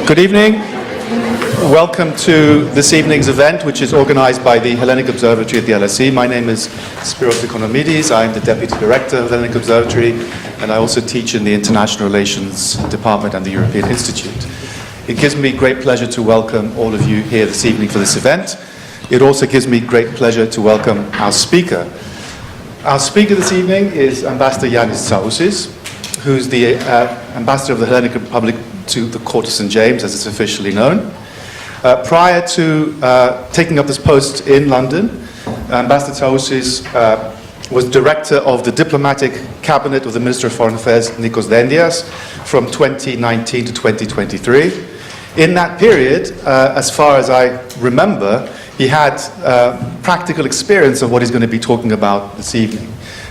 Good evening. Welcome to this evening's event, which is organized by the Hellenic Observatory at the LSE. My name is Spύρος Οικονομίδης. I'm the Deputy Director of the Hellenic Observatory, and I also teach in the International Relations Department and the European Institute. It gives me great pleasure to welcome all of you here this evening for this event. It also gives me great pleasure to welcome our speaker. Our speaker this evening is Ambassador Yannis Tsaousis, who's the Ambassador of the Hellenic Republic to the Court of St. James, as it's officially known. Prior to taking up this post in London, Ambassador Tsaousis was director of the diplomatic cabinet of the Minister of Foreign Affairs, Nikos from 2019 to 2023. In that period, as far as I remember, he had practical experience of what he's going to be talking about this evening.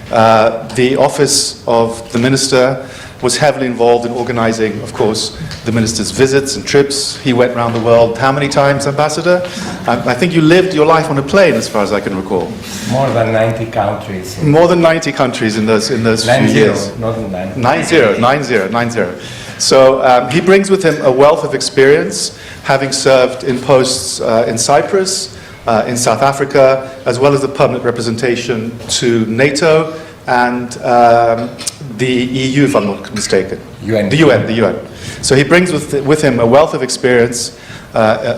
The office of the minister was heavily involved in organizing, of course, the minister's visits and trips. He went around the world how many times, Ambassador? I think you lived your life on a plane, as far as I can recall. More than 90 countries. More than 90 countries in those few years. Not than 90. 90. So he brings with him a wealth of experience, having served in posts in Cyprus, in South Africa, as well as the permanent representation to NATO and the EU, if I'm not mistaken. The UN. So he brings with him a wealth of experience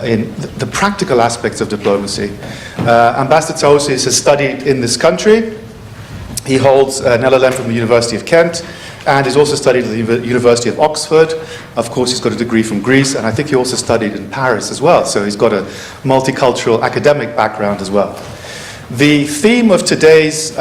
in the practical aspects of diplomacy. Ambassador Tsaousis has studied in this country. He holds an LLM from the University of Kent, and he's also studied at the University of Oxford. Of course, he's got a degree from Greece, and I think he also studied in Paris as well. So he's got a multicultural academic background as well. The theme of today's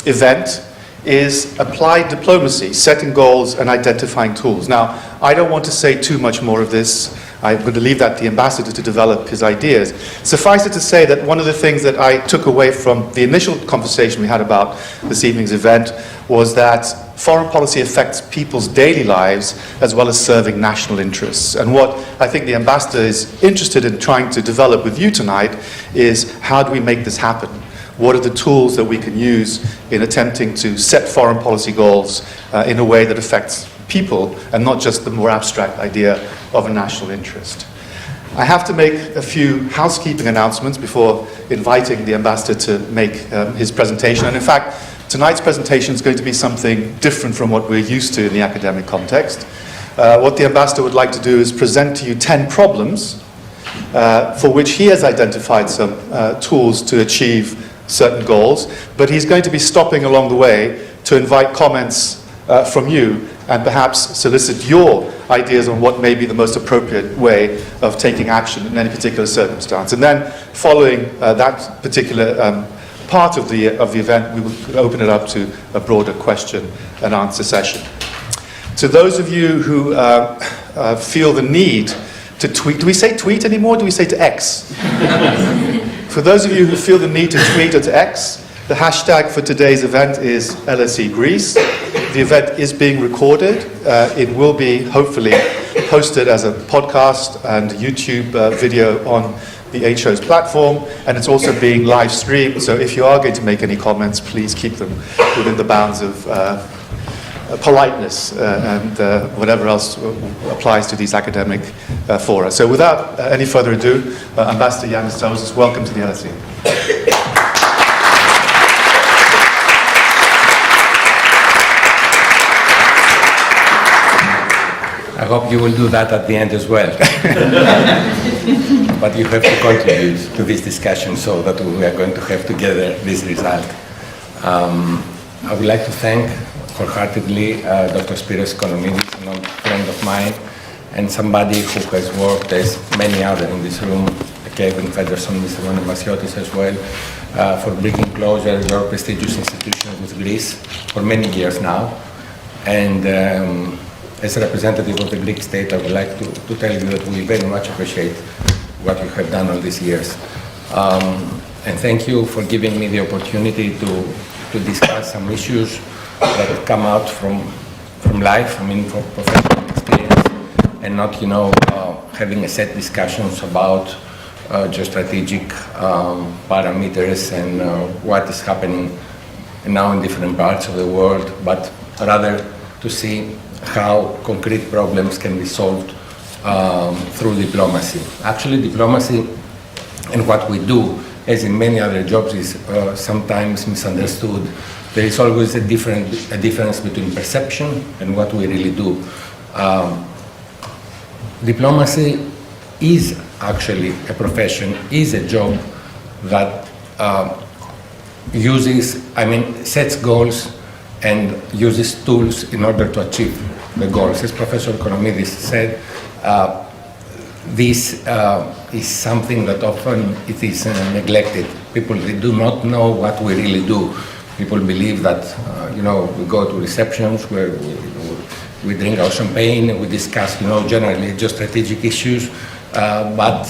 event is applied diplomacy, setting goals and identifying tools. Now, I don't want to say too much more of this. I'm going to leave that to the ambassador to develop his ideas. Suffice it to say that one of the things that I took away from the initial conversation we had about this evening's event was that foreign policy affects people's daily lives as well as serving national interests. And what I think the ambassador is interested in trying to develop with you tonight is how do we make this happen? What are the tools that we can use in attempting to set foreign policy goals in a way that affects people and not just the more abstract idea of a national interest? I have to make a few housekeeping announcements before inviting the ambassador to make his presentation. And in fact, tonight's presentation is going to be something different from what we're used to in the academic context. What the ambassador would like to do is present to you 10 problems for which he has identified some tools to achieve certain goals, but he's going to be stopping along the way to invite comments from you and perhaps solicit your ideas on what may be the most appropriate way of taking action in any particular circumstance. And then following that particular part of the event, we will open it up to a broader question and answer session. To those of you who feel the need to tweet, do we say tweet anymore? Do we say to X? For those of you who feel the need to tweet or to X, the hashtag for today's event is LSE Greece. The event is being recorded. It will be hopefully posted as a podcast and YouTube video on the HO's platform, and it's also being live streamed. So if you are going to make any comments, please keep them within the bounds of politeness and whatever else applies to these academic fora. So without any further ado, Ambassador Yannis Tsaousis, welcome to the LSE. I hope you will do that at the end as well. But you have to contribute to this discussion so that we are going to have together this result. I would like to thank wholeheartedly Dr. Spύρος Οικονομίδης, an old friend of mine, and somebody who has worked, as many others in this room, Kevin Federson, Mr. Masiotis as well, for bringing closer your prestigious institution with Greece for many years now. And as a representative of the Greek state, I would like to tell you that we very much appreciate what you have done all these years. And thank you for giving me the opportunity to discuss some issues that come out from life, from professional experience, and not, having a set discussions about geostrategic parameters and what is happening now in different parts of the world, but rather to see how concrete problems can be solved through diplomacy. Actually, diplomacy and what we do, as in many other jobs, is sometimes misunderstood. There is always a difference between perception and what we really do. Diplomacy is actually a profession, is a job that sets goals and uses tools in order to achieve the goals. As Professor Οικονομίδης said, this is something that often it is neglected. People, they do not know what we really do. People believe that, we go to receptions where we drink our champagne, we discuss, generally geostrategic issues, but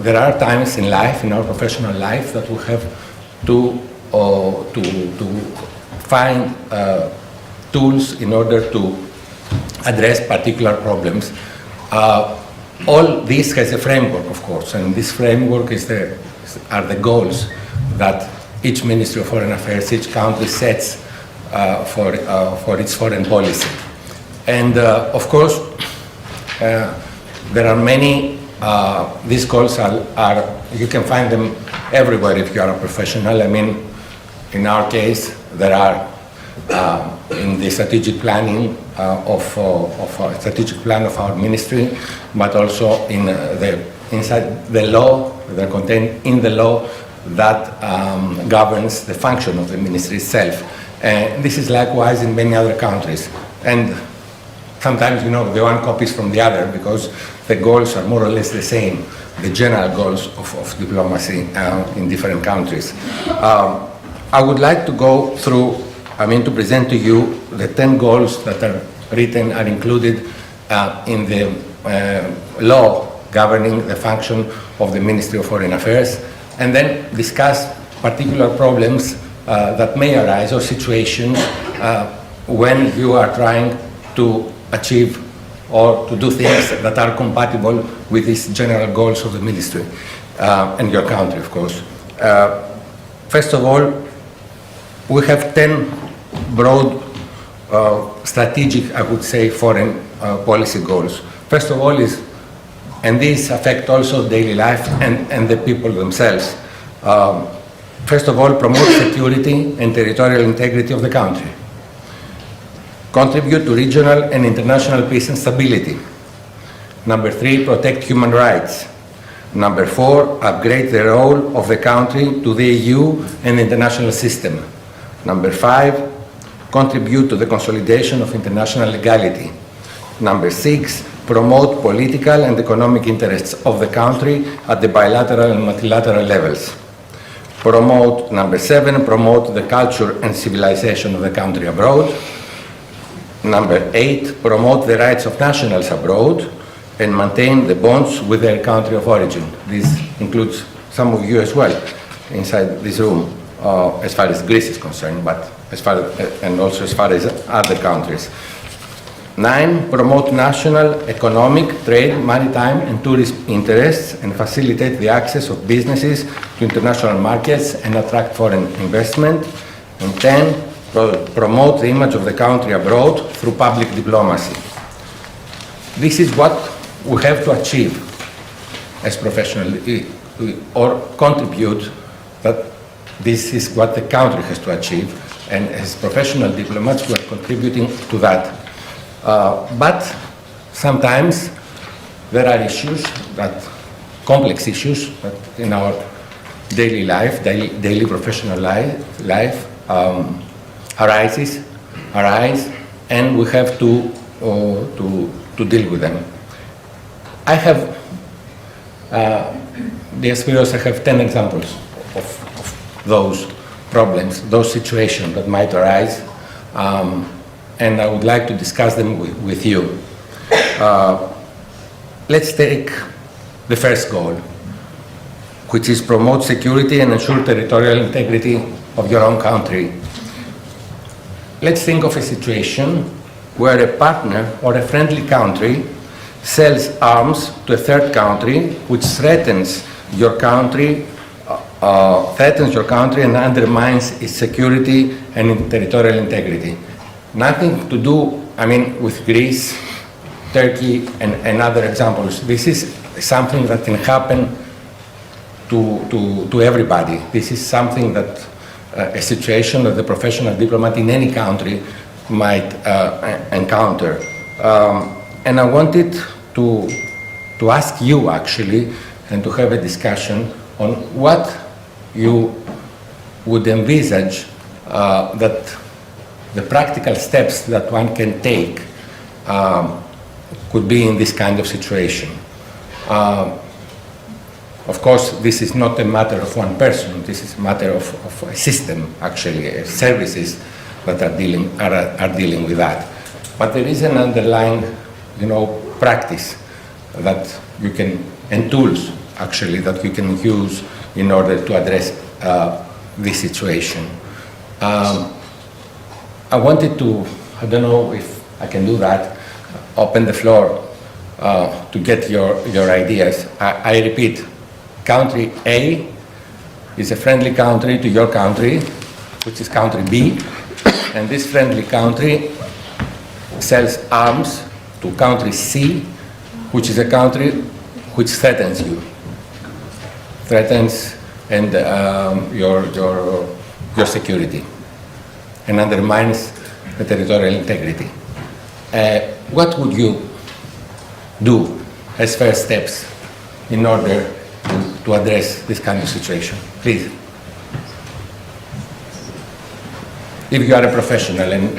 there are times in life, in our professional life, that we have to find tools in order to address particular problems. All this has a framework, of course, and this framework are the goals that each Ministry of Foreign Affairs, each country sets for its foreign policy. And of course, there are many, these goals are, you can find them everywhere if you are a professional. I mean, in our case, there are in the strategic planning strategic plan of our ministry, but also inside the law, they're contained in the law that governs the function of the ministry itself. This is likewise in many other countries. And sometimes, the one copies from the other because the goals are more or less the same, the general goals of diplomacy in different countries. I would like to go through, to present to you the 10 goals that are included in the law governing the function of the Ministry of Foreign Affairs, and then discuss particular problems that may arise or situations when you are trying to achieve or to do things that are compatible with these general goals of the ministry and your country, of course. First of all, we have 10 broad strategic, I would say, foreign policy goals. First of all is, and these affect also daily life and the people themselves. First of all, promote security and territorial integrity of the country. Contribute to regional and international peace and stability. Number 3, protect human rights. Number 4, upgrade the role of the country to the EU and the international system. Number 5, contribute to the consolidation of international legality. Number 6, promote political and economic interests of the country at the bilateral and multilateral levels. Promote, number 7, promote the culture and civilization of the country abroad. Number 8, promote the rights of nationals abroad and maintain the bonds with their country of origin. This includes some of you as well inside this room, as far as Greece is concerned, but and also as far as other countries. 9, promote national, economic, trade, maritime and tourism interests and facilitate the access of businesses to international markets and attract foreign investment. And 10, promote the image of the country abroad through public diplomacy. This is what we have to achieve as professionals, or contribute that this is what the country has to achieve, and as professional diplomats we are contributing to that. But sometimes there are issues, complex issues that in our daily life, daily professional life arise, and we have to deal with them. I have, dear Spyros, I have 10 examples of those problems, those situations that might arise, and I would like to discuss them with you. Let's take the first goal, which is promote security and ensure territorial integrity of your own country. Let's think of a situation where a partner or a friendly country sells arms to a third country which threatens your country and undermines its security and territorial integrity. Nothing to do, with Greece, Turkey, and other examples. This is something that can happen to everybody. This is something that a situation that the professional diplomat in any country might encounter. And I wanted to ask you actually, and to have a discussion on what you would envisage that the practical steps that one can take could be in this kind of situation. Of course, this is not a matter of one person. This is a matter of a system, actually, services that are dealing with that. But there is an underlying, practice that you can, and tools, actually, that you can use in order to address this situation. I wanted to, I don't know if I can do that, open the floor to get your ideas. I repeat, country A is a friendly country to your country, which is country B, and this friendly country sells arms to country C, which is a country which threatens you, and your security, and undermines the territorial integrity. What would you do as first steps in order to address this kind of situation? Please. If you are a professional and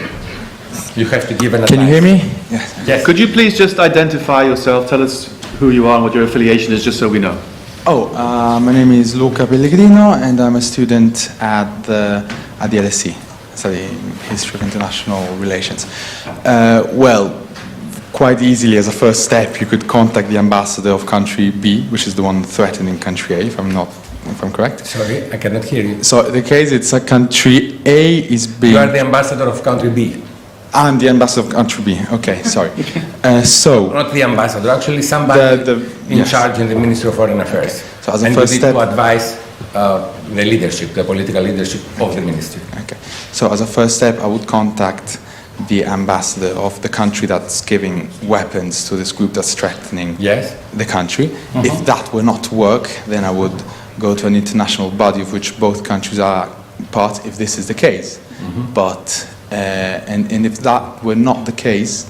you have to give an advice. Can you hear me? Yes. Could you please just identify yourself, tell us who you are and what your affiliation is, just so we know? My name is Luca Pellegrino and I'm a student at the LSE, studying History of International Relations. Quite easily as a first step you could contact the ambassador of country B, which is the one threatening country A, if I'm correct. Sorry, I cannot hear you. So the case, it's a country A is being... You are the ambassador of country B. I'm the ambassador of country B. Okay, sorry. Not the ambassador, actually somebody in charge in the Ministry of Foreign Affairs. So as a first step, to advise the leadership, the political leadership of the ministry. Okay. So as a first step, I would contact the ambassador of the country that's giving weapons to this group that's threatening the country. If that were not to work, then I would go to an international body of which both countries are part, if this is the case. But and if that were not the case,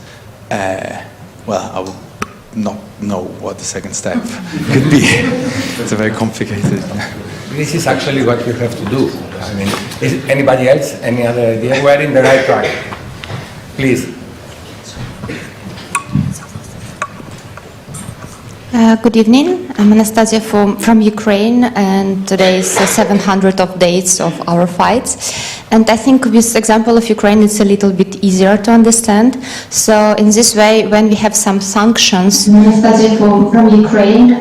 I would not know what the second step could be. It's a very complicated. This is actually what you have to do. I mean, is anybody else? Any other idea? We're in the right track. Please. Good evening. I'm Anastasia from Ukraine, and today is 700 of days of our fights. And I think this example of Ukraine is a little bit easier to understand. So in this way, when we have some sanctions, Anastasia from Ukraine,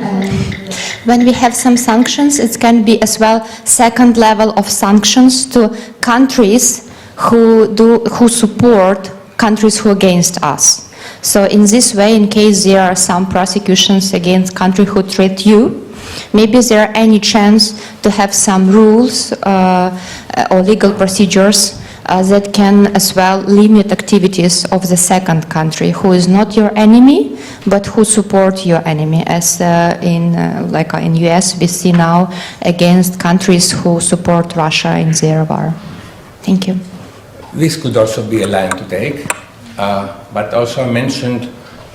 when we have some sanctions, it can be as well second level of sanctions to countries who support countries who are against us. So in this way, in case there are some prosecutions against countries who threat you, maybe there are any chance to have some rules or legal procedures that can as well limit activities of the second country who is not your enemy, but who support your enemy, as in US we see now against countries who support Russia in their war. Thank you. This could also be a line to take, but also I mentioned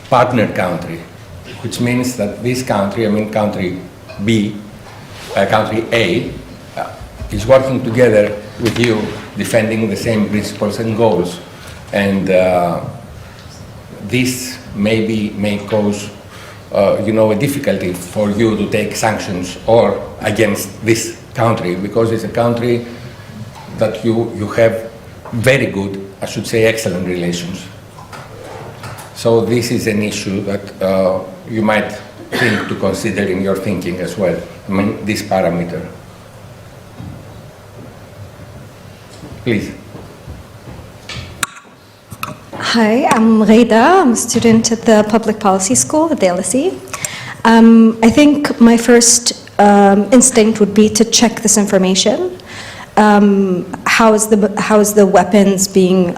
partner country, which means that this country, country B, country A, is working together with you, defending the same principles and goals. And this may cause a difficulty for you to take sanctions or against this country, because it's a country that you have very good, I should say excellent relations. So this is an issue that you might think to consider in your thinking as well, this parameter. Please. Hi, I'm Reida. I'm a student at the Public Policy School at the LSE. I think my first instinct would be to check this information. How is the weapons being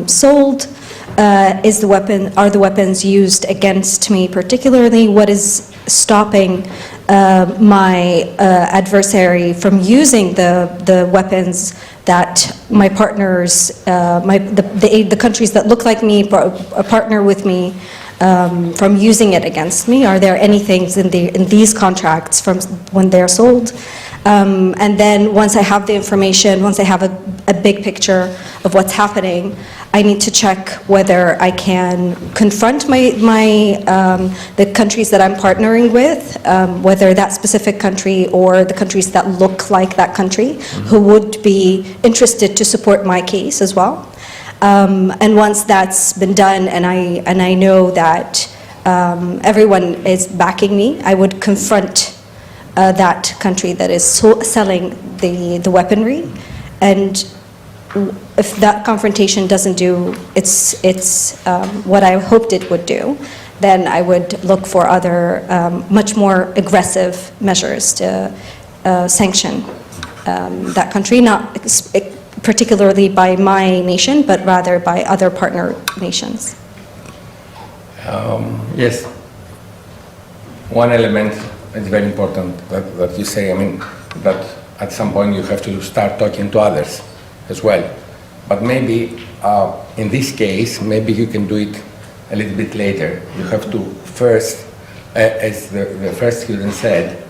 sold? are the weapons used against me particularly? What is stopping my adversary from using the weapons that my partners, the countries that look like me, partner with me, from using it against me? Are there any things in these contracts from when they're sold? And then once I have the information, once I have a big picture of what's happening, I need to check whether I can confront the countries that I'm partnering with, whether that specific country or the countries that look like that country, who would be interested to support my case as well. And once that's been done, and I know that everyone is backing me, I would confront that country that is selling the weaponry, and if that confrontation doesn't do its what I hoped it would do, then I would look for other much more aggressive measures to sanction that country, not particularly by my nation, but rather by other partner nations. Yes. One element is very important that you say, I mean, that at some point you have to start talking to others as well. But maybe in this case, maybe you can do it a little bit later. You have to first, as the first student said,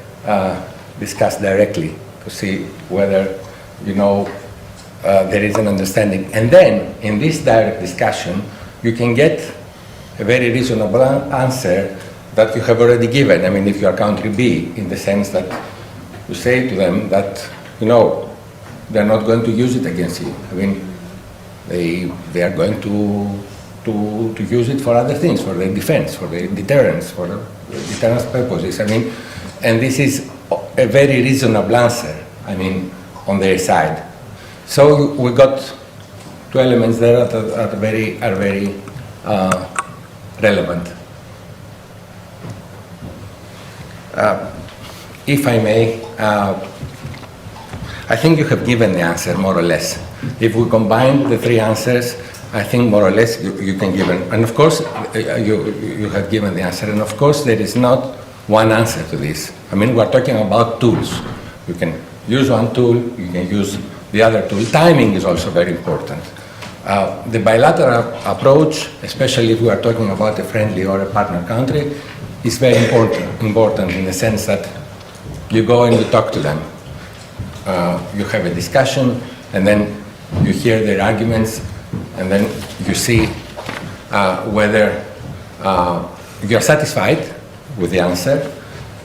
discuss directly to see whether, you know, there is an understanding. And then, in this direct discussion, you can get a very reasonable answer that you have already given. I mean, if you are country B, in the sense that you say to them that, you know, they're not going to use it against you. I mean, they are going to use it for other things, for their defense, for their deterrence, for deterrence purposes. I mean, and this is a very reasonable answer, I mean, on their side. So we got two elements there that are very relevant. If I may, I think you have given the answer more or less. If we combine the three answers, I think more or less you can give it. And of course, you have given the answer. And of course, there is not one answer to this. I mean, we're talking about tools. You can use one tool, you can use the other tool. Timing is also very important. The bilateral approach, especially if we are talking about a friendly or a partner country, is very important in the sense that you go and you talk to them. You have a discussion, and then you hear their arguments, and then you see whether you're satisfied with the answer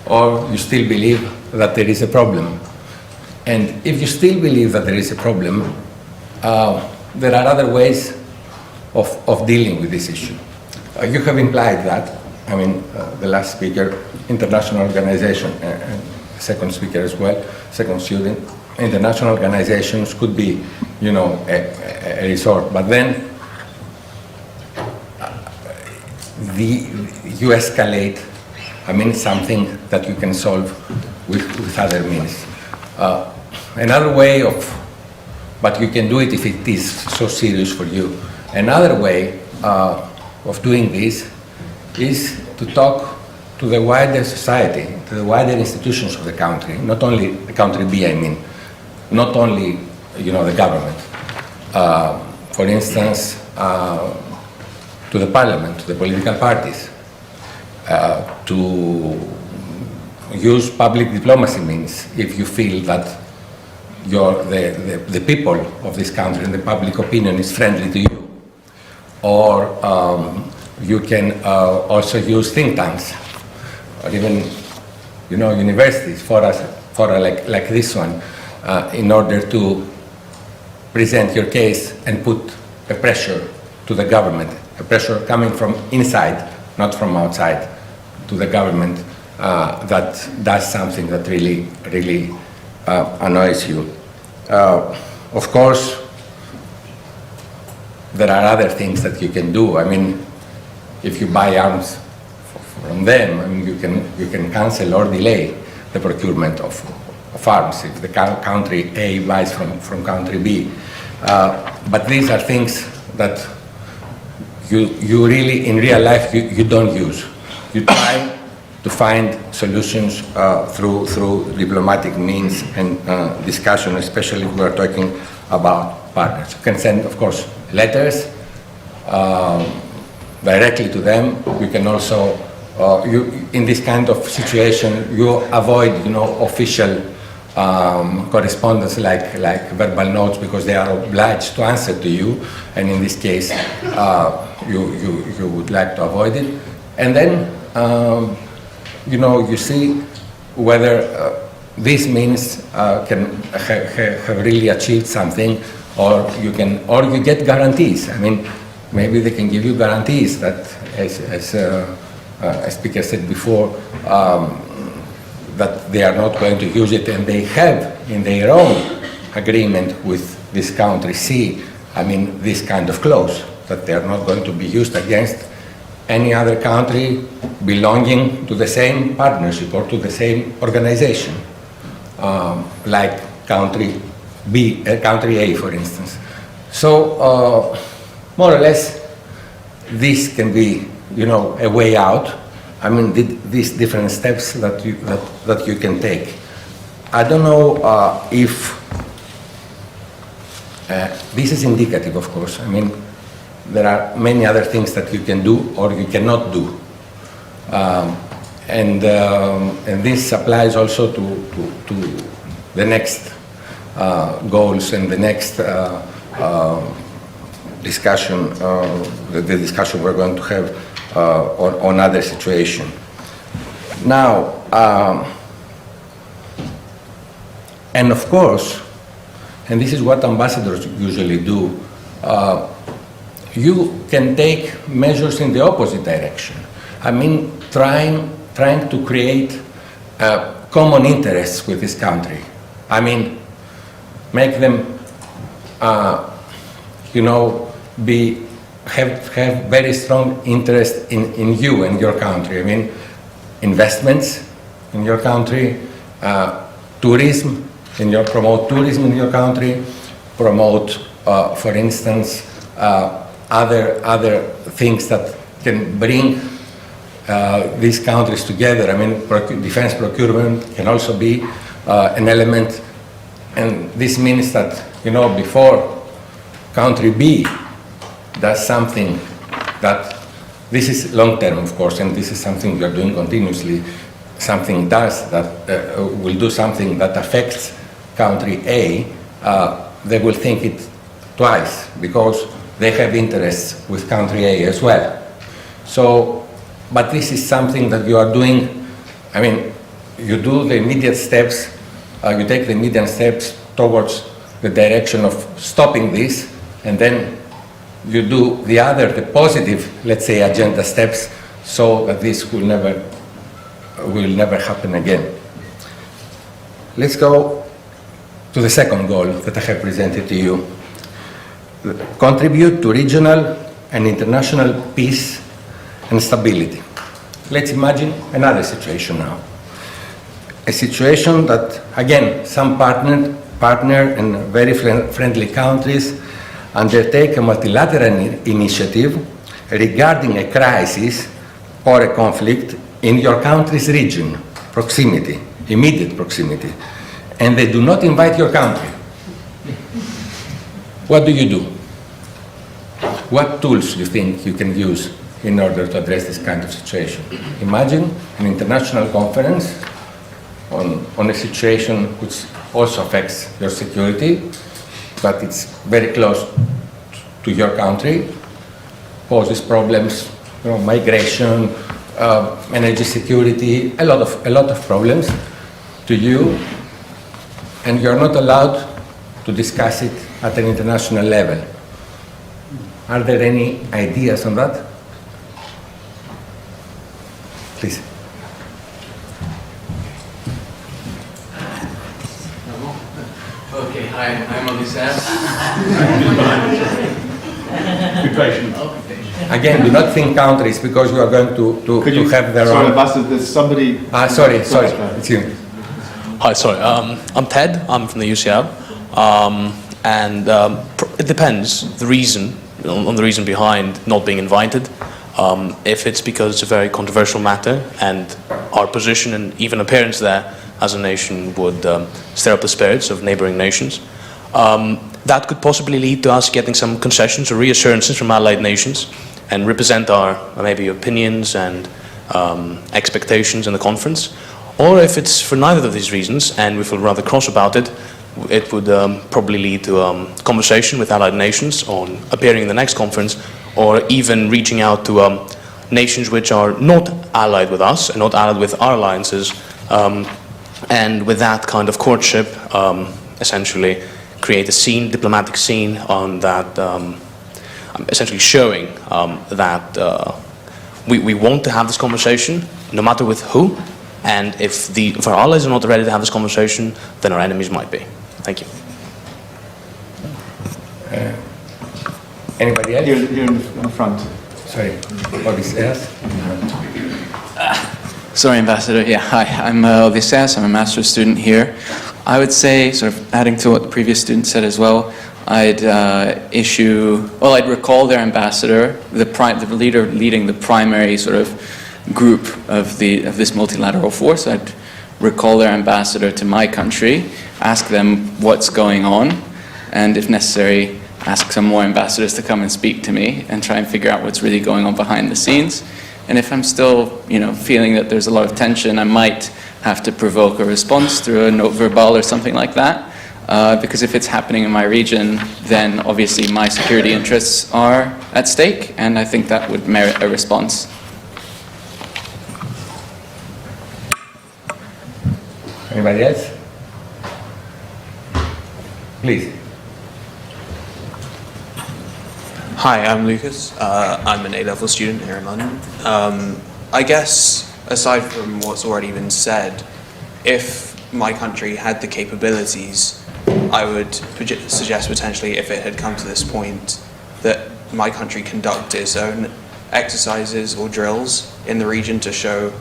or you still believe that there is a problem. And if you still believe that there is a problem, there are other ways of dealing with this issue. You have implied that, I mean, the last speaker, international organization, second speaker as well, second student, international organizations could be, you know, a resort. But then you escalate, I mean, something that you can solve with other means. Another way of, but you can do it if it is so serious for you. Another way of doing this is to talk to the wider society, to the wider institutions of the country, not only the country B, I mean, not only, you know, the government. For instance, to the parliament, to the political parties, to use public diplomacy means if you feel that the people of this country and the public opinion is friendly to you. Or you can also use think tanks, or even, you know, universities, fora like this one, in order to present your case and put a pressure to the government, a pressure coming from inside, not from outside, to the government that does something that really annoys you. Of course, there are other things that you can do. I mean, if you buy arms from them, I mean, you can cancel or delay the procurement of arms if the country A buys from country B. But these are things that you really, in real life, you don't use. You try to find solutions through diplomatic means and discussion, especially if we are talking about partners. You can send, of course, letters directly to them. You can also, in this kind of situation, you avoid, official correspondence like verbal notes, because they are obliged to answer to you, and in this case, you would like to avoid it. And then, you see whether this means can have really achieved something, or you get guarantees. I mean, maybe they can give you guarantees that, as speaker said before, that they are not going to use it, and they have in their own agreement with this country C, I mean, this kind of clause, that they are not going to be used against any other country belonging to the same partnership or to the same organization, like country B, country A, for instance. So, more or less, this can be, a way out. I mean, these different steps that you can take. I don't know if this is indicative, of course. I mean, there are many other things that you can do or you cannot do, and this applies also to the next goals and the next discussion, the discussion we're going to have on other situation. Now, and of course, and this is what ambassadors usually do, you can take measures in the opposite direction. I mean, trying to create common interests with this country. I mean, make them, have very strong interest in you and your country. I mean, investments in your country, tourism, promote tourism in your country, promote, for instance, other things that can bring these countries together. I mean, defense procurement can also be an element, and this means that, before country B does something that, this is long term, of course, and this is something we are doing continuously, something will do something that affects country A, they will think it twice, because they have interests with country A as well. So, but this is something that you are doing, I mean, you do the immediate steps, you take the immediate steps towards the direction of stopping this, and then you do the positive, let's say, agenda steps, so that this will never happen again. Let's go to the second goal that I have presented to you. Contribute to regional and international peace and stability. Let's imagine another situation now. A situation that, again, some partner and very friendly countries undertake a multilateral initiative regarding a crisis or a conflict in your country's region, proximity, immediate proximity, and they do not invite your country. What do you do? What tools do you think you can use in order to address this kind of situation? Imagine an international conference on a situation which also affects your security, but it's very close to your country, poses problems, migration, energy security, a lot of problems to you, and you're not allowed to discuss it at an international level. Are there any ideas on that? Please. Okay, hi, I'm on this app. Again, do not think countries, because you are going to have their sorry, own... Ambassador, there's somebody... sorry, it's you. Hi, sorry. I'm Ted. I'm from the UCL. It depends, the reason on the reason behind not being invited. If it's because it's a very controversial matter and our position and even appearance there as a nation would stir up the spirits of neighbouring nations, that could possibly lead to us getting some concessions or reassurances from allied nations and represent our maybe opinions and expectations in the conference. Or if it's for neither of these reasons and we feel rather cross about it, it would probably lead to conversation with allied nations on appearing in the next conference, or even reaching out to nations which are not allied with us and not allied with our alliances, and with that kind of courtship, essentially create a scene, diplomatic scene on that, essentially showing that we want to have this conversation, no matter with who, and if our allies are not ready to have this conversation, then our enemies might be. Thank you. Anybody else? Here in the front. Sorry, Odysseus. Sorry, Ambassador. Yeah, hi, I'm Odysseus. I'm a master's student here. I would say, sort of adding to what the previous student said as well, I'd I'd recall their ambassador, the leader leading the primary sort of group of this multilateral force. I'd recall their ambassador to my country, ask them what's going on, and if necessary, ask some more ambassadors to come and speak to me and try and figure out what's really going on behind the scenes. And if I'm still, feeling that there's a lot of tension, I might have to provoke a response through a note verbal or something like that. Because if it's happening in my region, then obviously my security interests are at stake, and I think that would merit a response. Anybody else? Please. Hi, I'm Lucas. I'm an A-level student here in London. I guess, aside from what's already been said, if my country had the capabilities, I would suggest potentially, if it had come to this point, that my country conduct its own exercises or drills in the region to show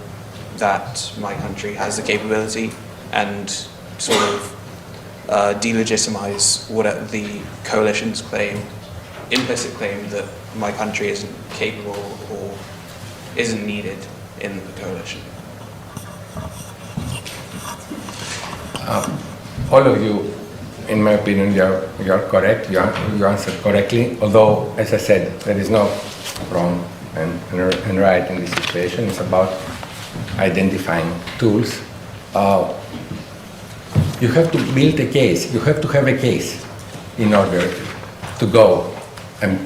that my country has the capability and sort of delegitimize what the coalition's claim, implicit claim that my country isn't capable or isn't needed in the coalition. All of you, in my opinion, you're correct. You answered correctly. Although, as I said, there is no wrong and right in this situation. It's about identifying tools. You have to build a case. You have to have a case in order to go and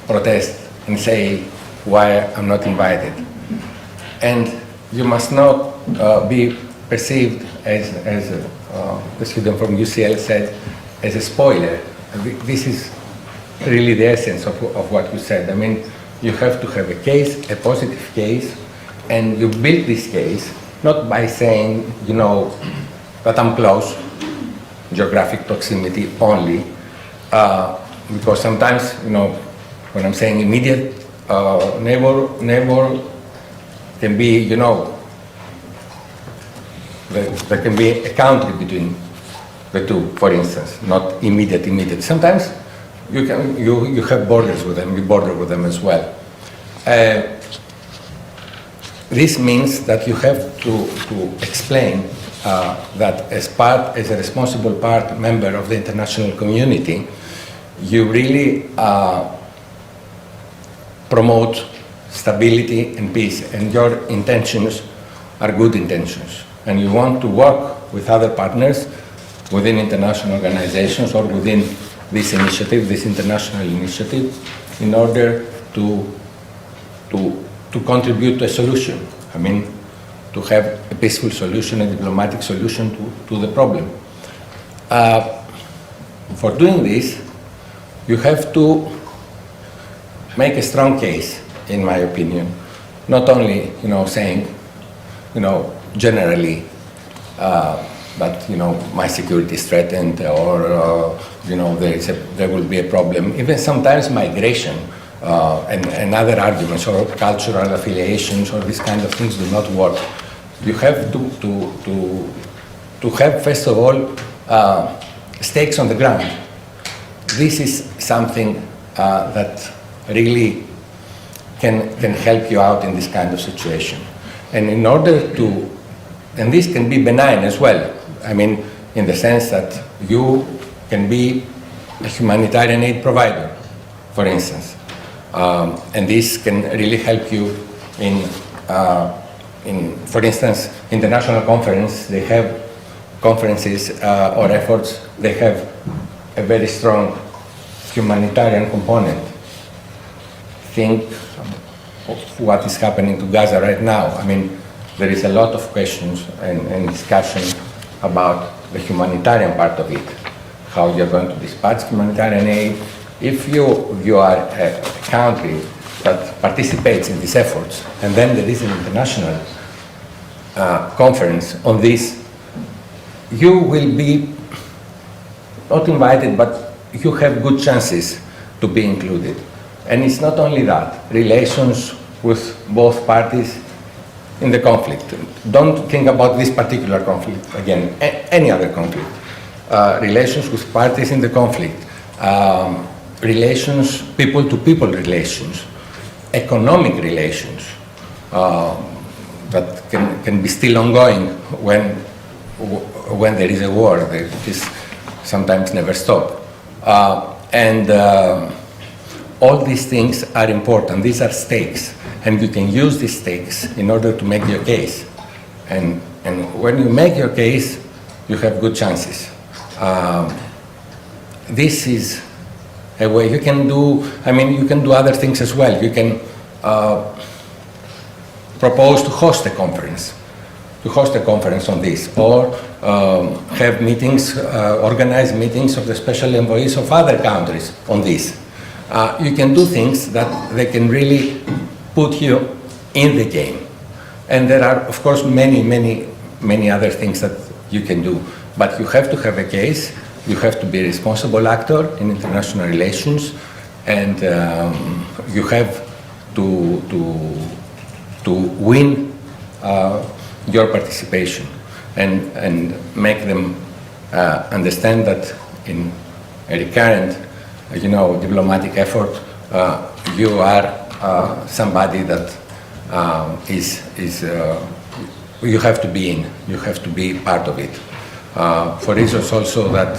protest and say why I'm not invited. And you must not be perceived as the student from UCL said, as a spoiler. This is really the essence of what you said. I mean, you have to have a case, a positive case, and you build this case not by saying, that I'm close, geographic proximity only, because sometimes, when I'm saying immediate neighbor can be, there can be a country between the two, for instance, not immediate. Sometimes you have borders with them, you border with them as well. This means that you have to explain that as a responsible member of the international community, you really promote stability and peace, and your intentions are good intentions. And you want to work with other partners within international organizations or within this initiative, this international initiative, in order to contribute to a solution. I mean, to have a peaceful solution, a diplomatic solution to the problem. For doing this, you have to make a strong case, in my opinion. Not only, saying, generally that, my security is threatened, or, there will be a problem. Even sometimes migration and other arguments, or cultural affiliations, or these kind of things do not work. You have to have, first of all, stakes on the ground. This is something that really can help you out in this kind of situation. And in order to, and this can be benign as well, I mean, in the sense that you can be a humanitarian aid provider, for instance. And this can really help you in, for instance, international conference, they have conferences or efforts, they have a very strong humanitarian component. Think of what is happening to Gaza right now. I mean, there is a lot of questions and discussion about the humanitarian part of it, how you're going to dispatch humanitarian aid. If you are a country that participates in these efforts, and then there is an international conference on this, you will be not invited, but you have good chances to be included. And it's not only that, relations with both parties in the conflict. Don't think about this particular conflict, again, any other conflict. Relations with parties in the conflict, relations, people-to-people relations, economic relations that can be still ongoing when there is a war. This sometimes never stop. And all these things are important. These are stakes, and you can use these stakes in order to make your case. And when you make your case, you have good chances. This is a way you can do, I mean, you can do other things as well. You can propose to host a conference on this, or have meetings, organize meetings of the special envoys of other countries on this. You can do things that they can really put you in the game. And there are, of course, many other things that you can do. But you have to have a case, you have to be a responsible actor in international relations, and you have to win your participation and make them understand that in a recurrent, diplomatic effort, you are somebody that you have to be in, you have to be part of it. For reasons also that,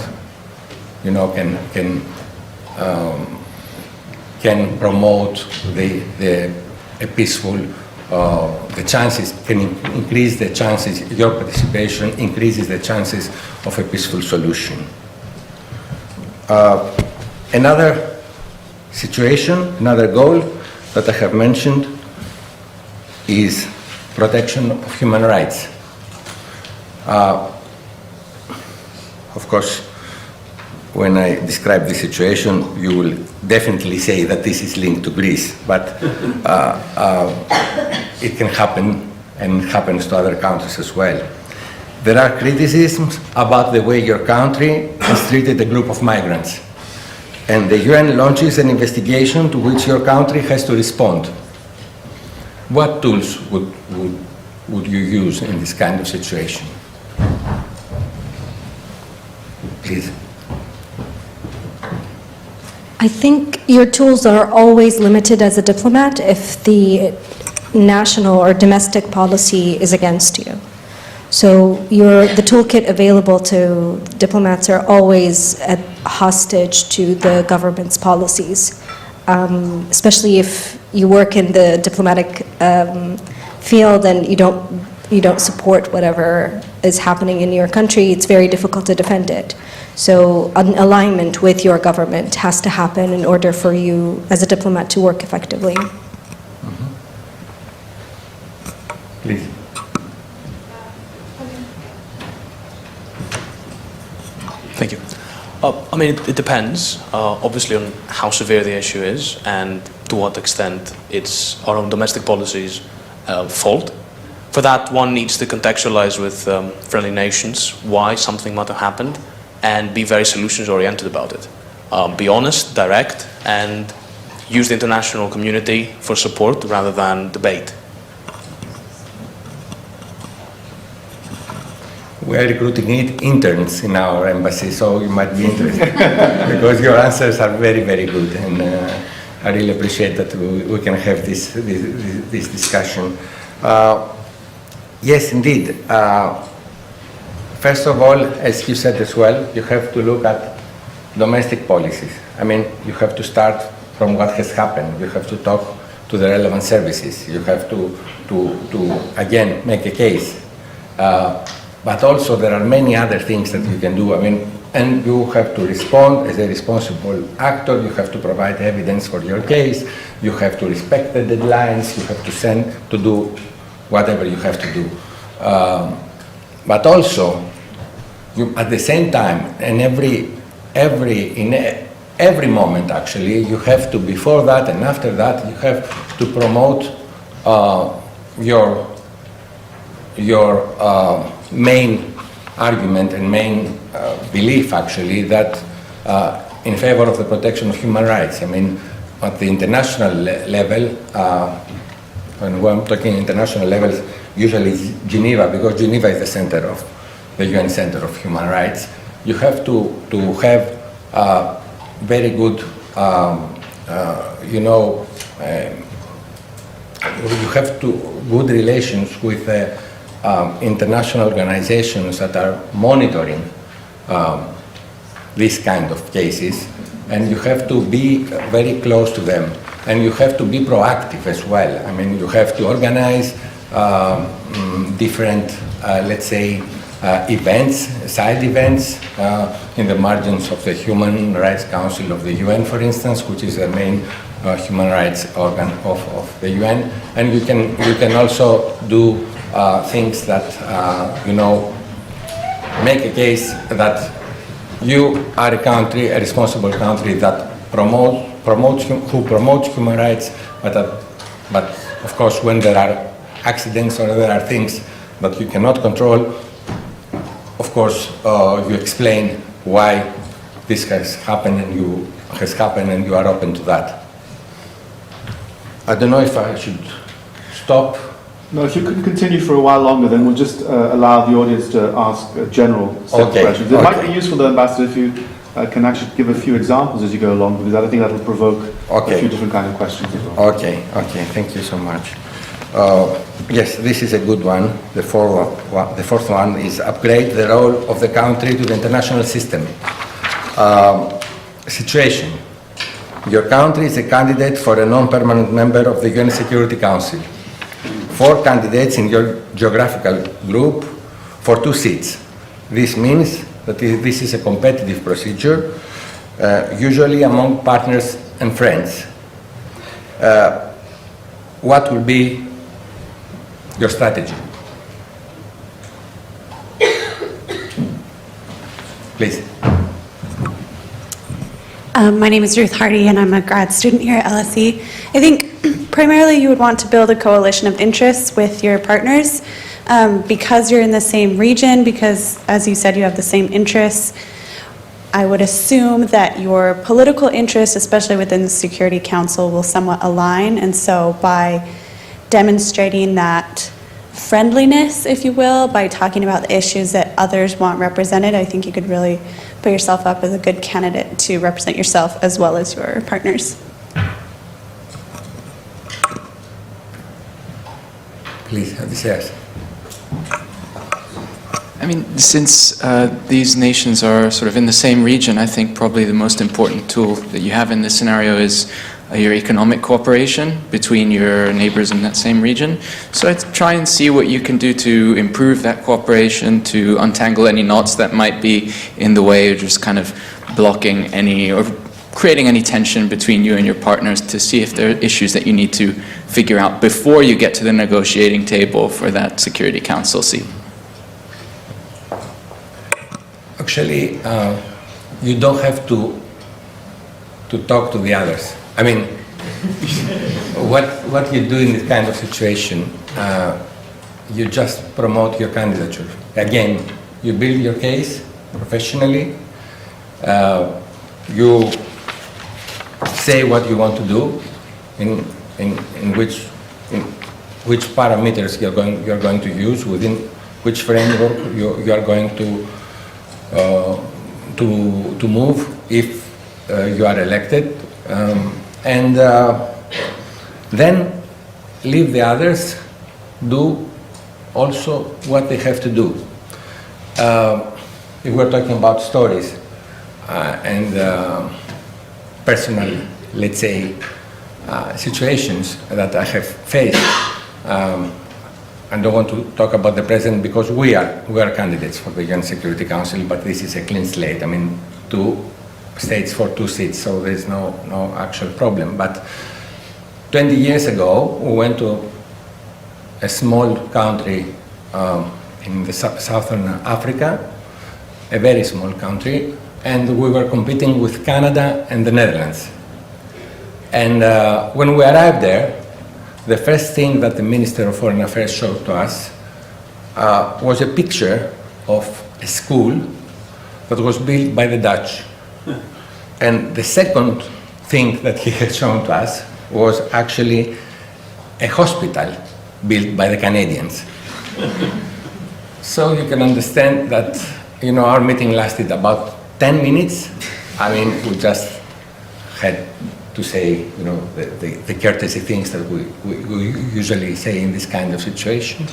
can promote a peaceful, the chances, can increase the chances, your participation increases the chances of a peaceful solution. Another situation, another goal that I have mentioned is protection of human rights. Of course, when I describe the situation, you will definitely say that this is linked to Greece, but it can happen and happens to other countries as well. There are criticisms about the way your country has treated a group of migrants, and the UN launches an investigation to which your country has to respond. What tools would you use in this kind of situation? Please. I think your tools are always limited as a diplomat if the national or domestic policy is against you. So the toolkit available to diplomats are always hostage to the government's policies, especially if you work in the diplomatic field and you don't support whatever is happening in your country. It's very difficult to defend it. So an alignment with your government has to happen in order for you as a diplomat to work effectively. Mm-hmm. Please. Thank you. I mean, it depends, obviously, on how severe the issue is and to what extent it's our own domestic policy's fault. For that, one needs to contextualize with friendly nations why something might have happened and be very solutions-oriented about it. Be honest, direct, and use the international community for support rather than debate. We are recruiting interns in our embassy, so you might be interested because your answers are very, very good. And I really appreciate that we can have this discussion. Yes, indeed. First of all, as you said as well, you have to look at domestic policies. I mean, you have to start from what has happened. You have to talk to the relevant services. You have to again, make a case. But also there are many other things that you can do. I mean, and you have to respond as a responsible actor. You have to provide evidence for your case. You have to respect the deadlines. You have to do whatever you have to do. But also, at the same time, and every moment actually, you have to, before that and after that, you have to promote your main argument and main belief actually that in favor of the protection of human rights. I mean, at the international level, when we're talking international levels, usually it's Geneva, because Geneva is the center of the UN Center of Human Rights. You have to have very good, you have good relations with international organizations that are monitoring these kind of cases, and you have to be very close to them, and you have to be proactive as well. I mean, you have to organize different, let's say, events, side events in the margins of the Human Rights Council of the UN, for instance, which is the main human rights organ of the UN, and you can also do things that make a case that you are a country, a responsible country that promotes human rights, but of course when there are accidents or there are things that you cannot control, of course you explain why this has happened and you are open to that. I don't know if I should stop. No, if you could continue for a while longer, then we'll just allow the audience to ask a general set of questions. It might be useful, though, Ambassador, if you can actually give a few examples as you go along, because I think that will provoke a few different kind of questions as well. Okay, thank you so much. Yes, this is a good one. The fourth one is upgrade the role of the country to the international system. Situation. Your country is a candidate for a non-permanent member of the UN Security Council. 4 candidates in your geographical group for 2 seats. This means that this is a competitive procedure, usually among partners and friends. What will be your strategy? Please. My name is Ruth Hardy, and I'm a grad student here at LSE. I think primarily you would want to build a coalition of interests with your partners because you're in the same region, because, as you said, you have the same interests. I would assume that your political interests, especially within the Security Council, will somewhat align, and so by demonstrating that friendliness, if you will, by talking about the issues that others want represented, I think you could really put yourself up as a good candidate to represent yourself as well as your partners. Please, Odysseus. I mean, since these nations are sort of in the same region, I think probably the most important tool that you have in this scenario is your economic cooperation between your neighbors in that same region. So I'd try and see what you can do to improve that cooperation, to untangle any knots that might be in the way, or just kind of blocking any, or creating any tension between you and your partners, to see if there are issues that you need to figure out before you get to the negotiating table for that Security Council seat. Actually, you don't have to talk to the others. I mean, what you do in this kind of situation, you just promote your candidature. Again, you build your case professionally, you say what you want to do, in which parameters you're going to use, within which framework you are going to move if you are elected. and then leave the others do also what they have to do. If we're talking about stories and personal, let's say, situations that I have faced, I don't want to talk about the present because we are candidates for the UN Security Council, but this is a clean slate. I mean, 2 states for 2 seats, so there's no actual problem. But 20 years ago, we went to a small country in the southern Africa, a very small country, and we were competing with Canada and the Netherlands. And when we arrived there, the first thing that the Minister of Foreign Affairs showed to us was a picture of a school that was built by the Dutch. And the second thing that he had shown to us was actually a hospital built by the Canadians. So you can understand that, you know, our meeting lasted about 10 minutes. I mean, we just had to say, you know, the courtesy things that we usually say in this kind of situation.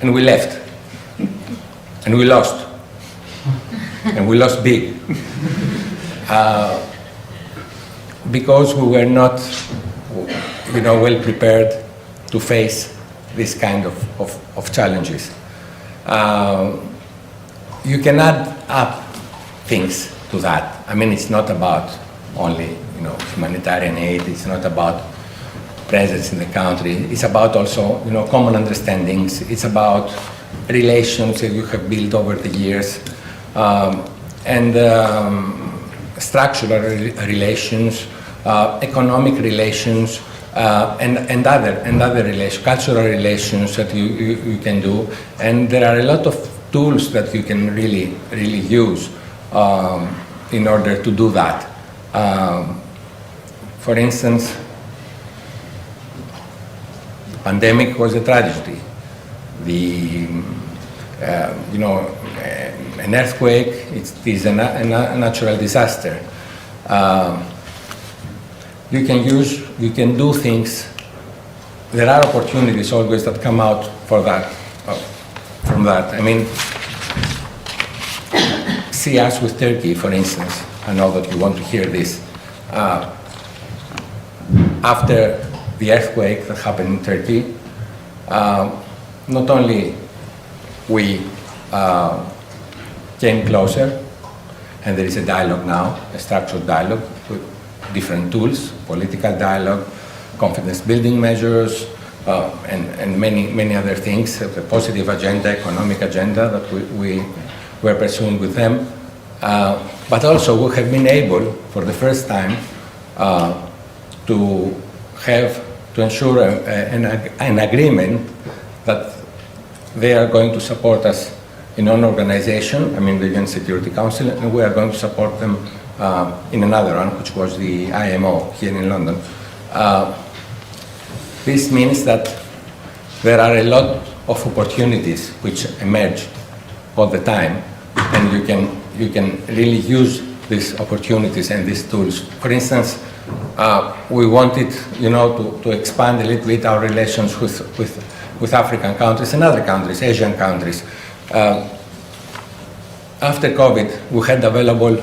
And we left. And we lost. And we lost big. Because we were not, you know, well prepared to face this kind of challenges. You can add up things to that. I mean, it's not about only, you know, humanitarian aid. It's not about presence in the country. It's about also, you know, common understandings. It's about relations that you have built over the years, and structural relations, economic relations, and other relations, cultural relations that you can do. And there are a lot of tools that you can really use in order to do that. For instance, the pandemic was a tragedy. An earthquake, it is a natural disaster. You can do things. There are opportunities always that come out from that. I mean, see us with Turkey, for instance. I know that you want to hear this. After the earthquake that happened in Turkey, not only we came closer, and there is a dialogue now, a structured dialogue with different tools, political dialogue, confidence building measures, and many other things, a positive agenda, economic agenda that we were pursuing with them. But also we have been able, for the first time, to ensure an agreement that they are going to support us in one organization, I mean the UN Security Council, and we are going to support them in another one, which was the IMO here in London. This means that there are a lot of opportunities which emerge all the time, and you can really use these opportunities and these tools. For instance, we wanted, you know, to expand a little bit our relations with African countries and other countries, Asian countries. After COVID, we had available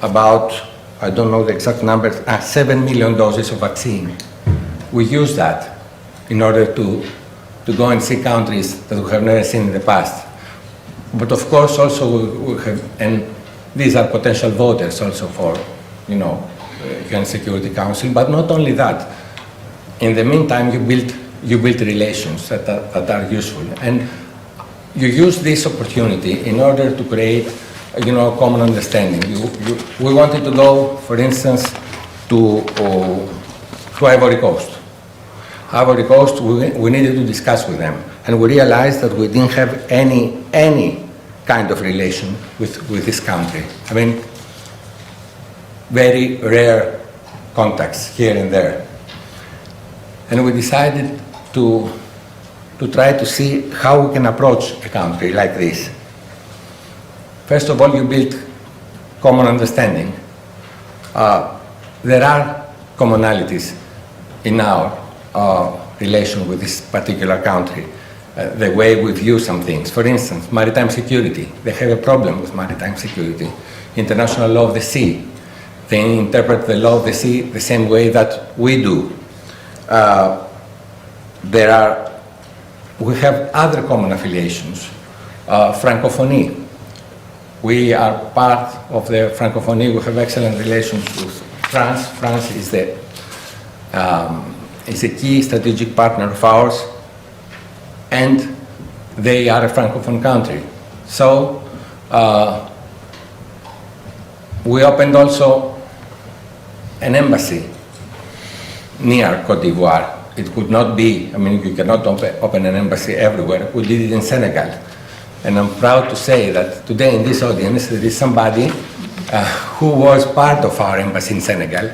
about, I don't know the exact numbers, 7 million doses of vaccine. We used that in order to go and see countries that we have never seen in the past. But of course, also we have, and these are potential voters also for, you know, UN Security Council. But not only that. In the meantime, you build relations that are useful, and you use this opportunity in order to create, you know, common understanding. We wanted to go, for instance, to Ivory Coast. Ivory Coast, we needed to discuss with them, and we realized that we didn't have any kind of relation with this country. I mean, very rare contacts here and there. And we decided to try to see how we can approach a country like this. First of all, you build common understanding. There are commonalities in our relation with this particular country, the way we view some things. For instance, maritime security. They have a problem with maritime security. International law of the sea. They interpret the law of the sea the same way that we do. We have other common affiliations. Francophonie. We are part of the Francophonie. We have excellent relations with France. France is a key strategic partner of ours, and they are a Francophone country. So we opened also an embassy near Côte d'Ivoire. It could not be, I mean, you cannot open an embassy everywhere. We did it in Senegal. And I'm proud to say that today in this audience there is somebody who was part of our embassy in Senegal.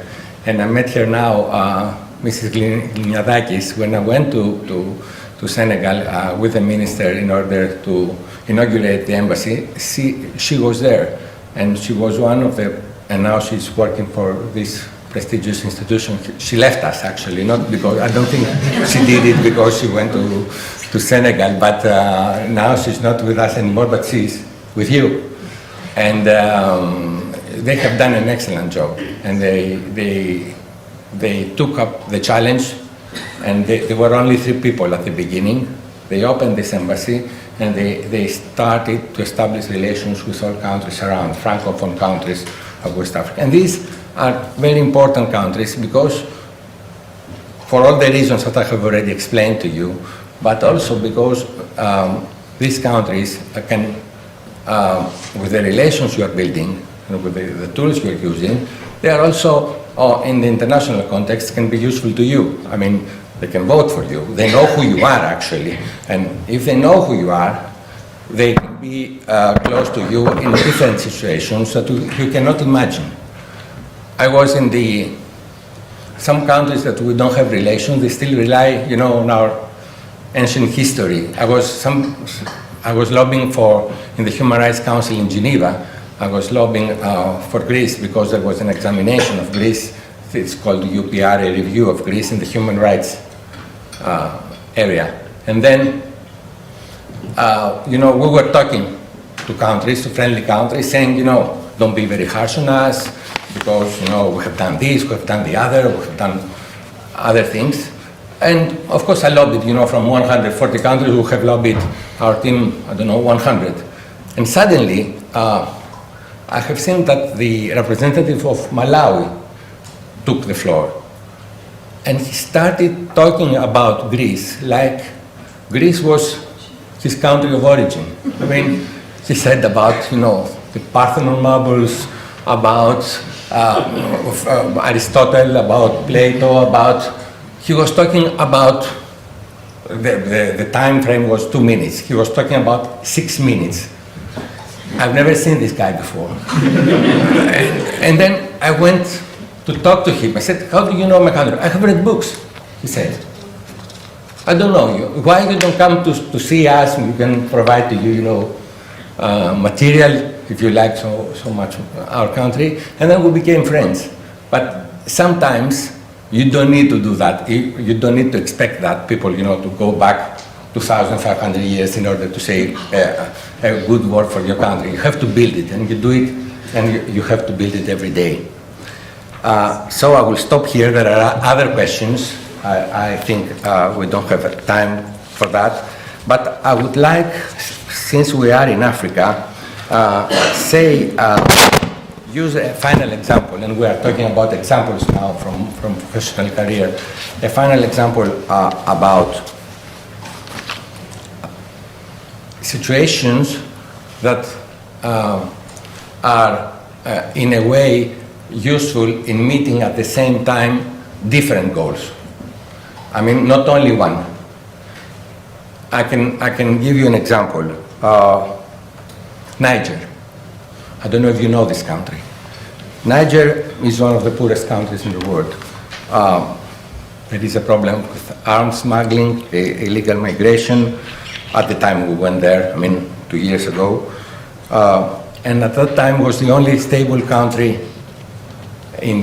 And I met her now, Mrs. Glignadakis, when I went to Senegal with the minister in order to inaugurate the embassy. She was there, and she was one of the, and now she's working for this prestigious institution. She left us actually, not because, I don't think she did it because she went to Senegal, but now she's not with us anymore, but she's with you. And they have done an excellent job, and they took up the challenge, and there were only 3 people at the beginning. They opened this embassy, and they started to establish relations with all countries around, Francophone countries of West Africa. And these are very important countries because, for all the reasons that I have already explained to you, but also because these countries can, with the relations you are building, and with the tools you are using, they are also, in the international context, can be useful to you. I mean, they can vote for you. They know who you are, actually. And if they know who you are, they can be close to you in different situations that you cannot imagine. I was in some countries that we don't have relations, they still rely, on our ancient history. I was lobbying in the Human Rights Council in Geneva, I was lobbying for Greece because there was an examination of Greece. It's called the UPR, a review of Greece in the human rights area. And then, we were talking to countries, to friendly countries, saying, don't be very harsh on us because, we have done this, we have done the other, we have done other things. And of course I lobbied, from 140 countries, we have lobbied our team, 100. And suddenly, I have seen that the representative of Malawi took the floor. And he started talking about Greece like Greece was his country of origin. I mean, he said about, the Parthenon marbles, about Aristotle, about Plato, he was talking about, the time frame was 2 minutes. He was talking about 6 minutes. I've never seen this guy before. And then I went to talk to him. I said, how do you know my country? I have read books, he said. I don't know you. Why you don't come to see us? We can provide to you, material, if you like so much our country. And then we became friends. But sometimes you don't need to do that. You don't need to expect that people, to go back 2,500 years in order to say a good word for your country. You have to build it, and you do it, and you have to build it every day. So I will stop here. There are other questions. I think we don't have time for that. But I would like, since we are in Africa, use a final example, and we are talking about examples now from professional career. A final example about situations that are in a way useful in meeting at the same time different goals. I mean, not only one. I can give you an example. Niger. I don't know if you know this country. Niger is one of the poorest countries in the world. There is a problem with arms smuggling, illegal migration. At the time we went there, 2 years ago. And at that time was the only stable country in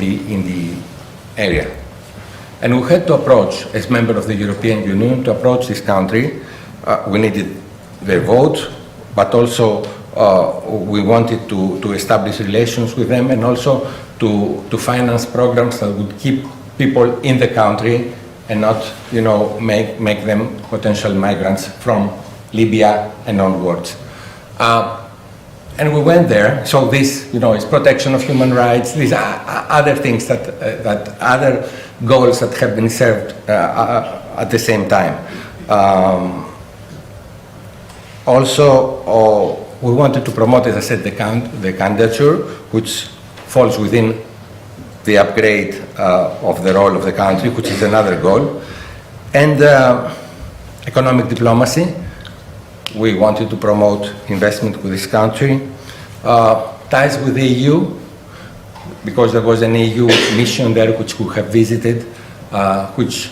area. And we had to approach, as member of the European Union, to approach this country. We needed their vote, but also we wanted to establish relations with them and also to finance programs that would keep people in the country and not, make them potential migrants from Libya and onwards. And we went there, so this, is protection of human rights. These are other things that other goals that have been served at the same time. Also, we wanted to promote, as I said, the candidature, which falls within the upgrade of the role of the country, which is another goal. And economic diplomacy. We wanted to promote investment with this country. Ties with the EU, because there was an EU mission there which we have visited, which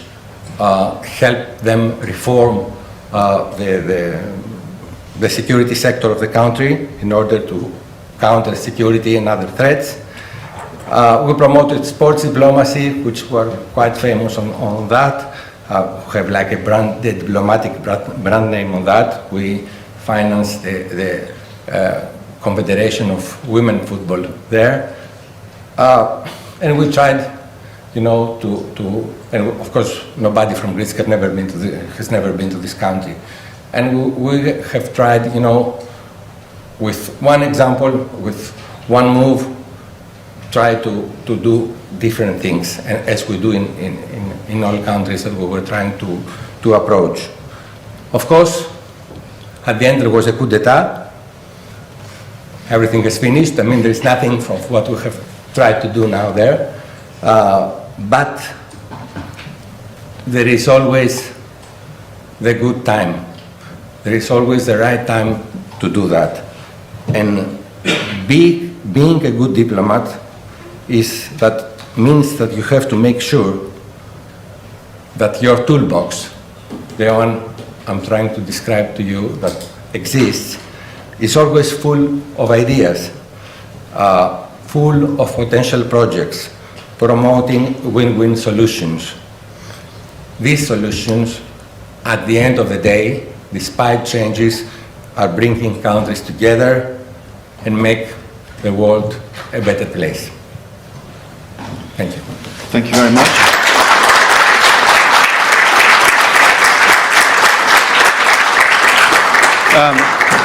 helped them reform the security sector of the country in order to counter security and other threats. We promoted sports diplomacy, which were quite famous on that. We have like a diplomatic brand name on that. We financed the Confederation of Women Football there. And we tried, and of course, nobody from Greece has never been to this country. And we have tried, with one example, with one move, try to do different things, as we do in all countries that we were trying to approach. Of course, at the end there was a coup d'etat. Everything is finished. I mean, there is nothing of what we have tried to do now there. But there is always the good time. There is always the right time to do that. And being a good diplomat means that you have to make sure that your toolbox, the one I'm trying to describe to you that exists, is always full of ideas, full of potential projects, promoting win-win solutions. These solutions, at the end of the day, despite changes, are bringing countries together and make the world a better place. Thank you. Thank you very much.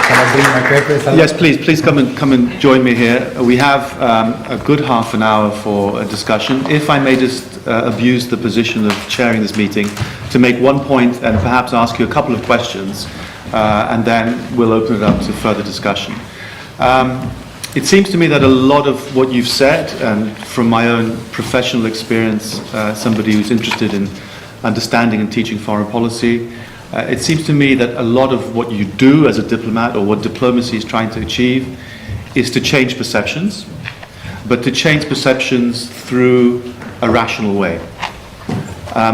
Can I bring my papers? Yes, please come and join me here. We have a good half an hour for a discussion. If I may just abuse the position of chairing this meeting to make one point and perhaps ask you a couple of questions, and then we'll open it up to further discussion. It seems to me that a lot of what you've said, and from my own professional experience, somebody who's interested in understanding and teaching foreign policy, it seems to me that a lot of what you do as a diplomat, or what diplomacy is trying to achieve, is to change perceptions, but to change perceptions through a rational way.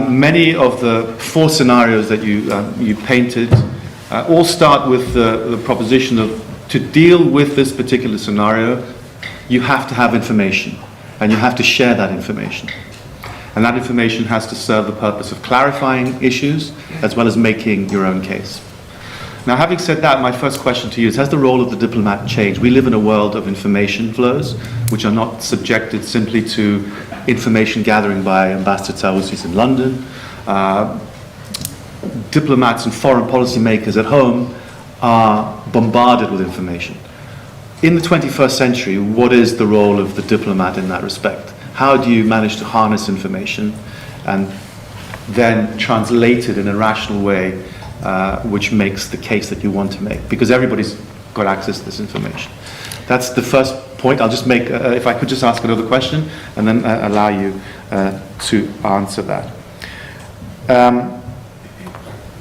Many of the four scenarios that you painted all start with the proposition of, to deal with this particular scenario, you have to have information, and you have to share that information. And that information has to serve the purpose of clarifying issues as well as making your own case. Now, having said that, my first question to you is, has the role of the diplomat changed? We live in a world of information flows, which are not subjected simply to information gathering by Ambassador Tsaousis in London. Diplomats and foreign policy makers at home are bombarded with information. In the 21st century, what is the role of the diplomat in that respect? How do you manage to harness information and then translate it in a rational way which makes the case that you want to make? Because everybody's got access to this information. That's the first point. I'll just make, if I could just ask another question and then allow you to answer that.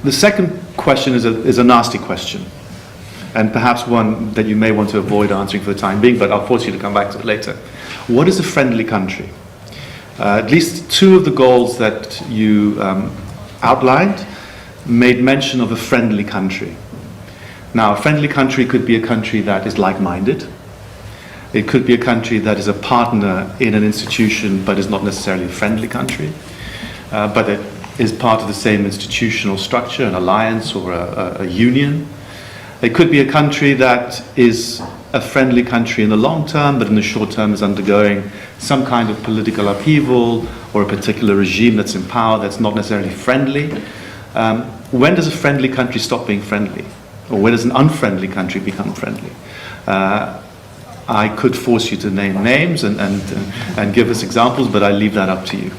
The second question is a nasty question, and perhaps one that you may want to avoid answering for the time being, but I'll force you to come back to it later. What is a friendly country? At least two of the goals that you outlined made mention of a friendly country. Now, a friendly country could be a country that is like-minded. It could be a country that is a partner in an institution but is not necessarily a friendly country, but it is part of the same institutional structure, an alliance or a union. It could be a country that is a friendly country in the long term, but in the short term is undergoing some kind of political upheaval or a particular regime that's in power that's not necessarily friendly. When does a friendly country stop being friendly? Or when does an unfriendly country become friendly? I could force you to name names and give us examples, but I leave that up to you.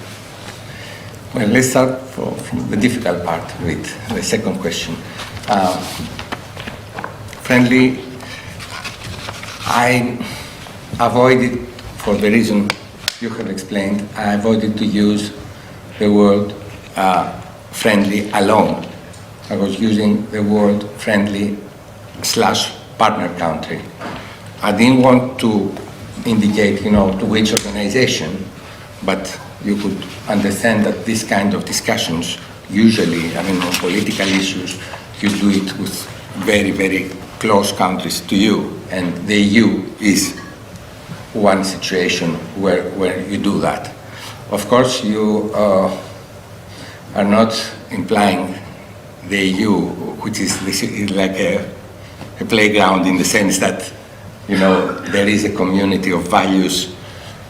Well, let's start from the difficult part with the second question. Friendly, I avoided, for the reason you have explained, I avoided to use the word friendly alone. I was using the word friendly / partner country. I didn't want to indicate, to which organization, but you could understand that this kind of discussions, usually, on political issues, you do it with very, very close countries to you, and the EU is one situation where you do that. Of course, you are not implying the EU, which is like a playground in the sense that, there is a community of values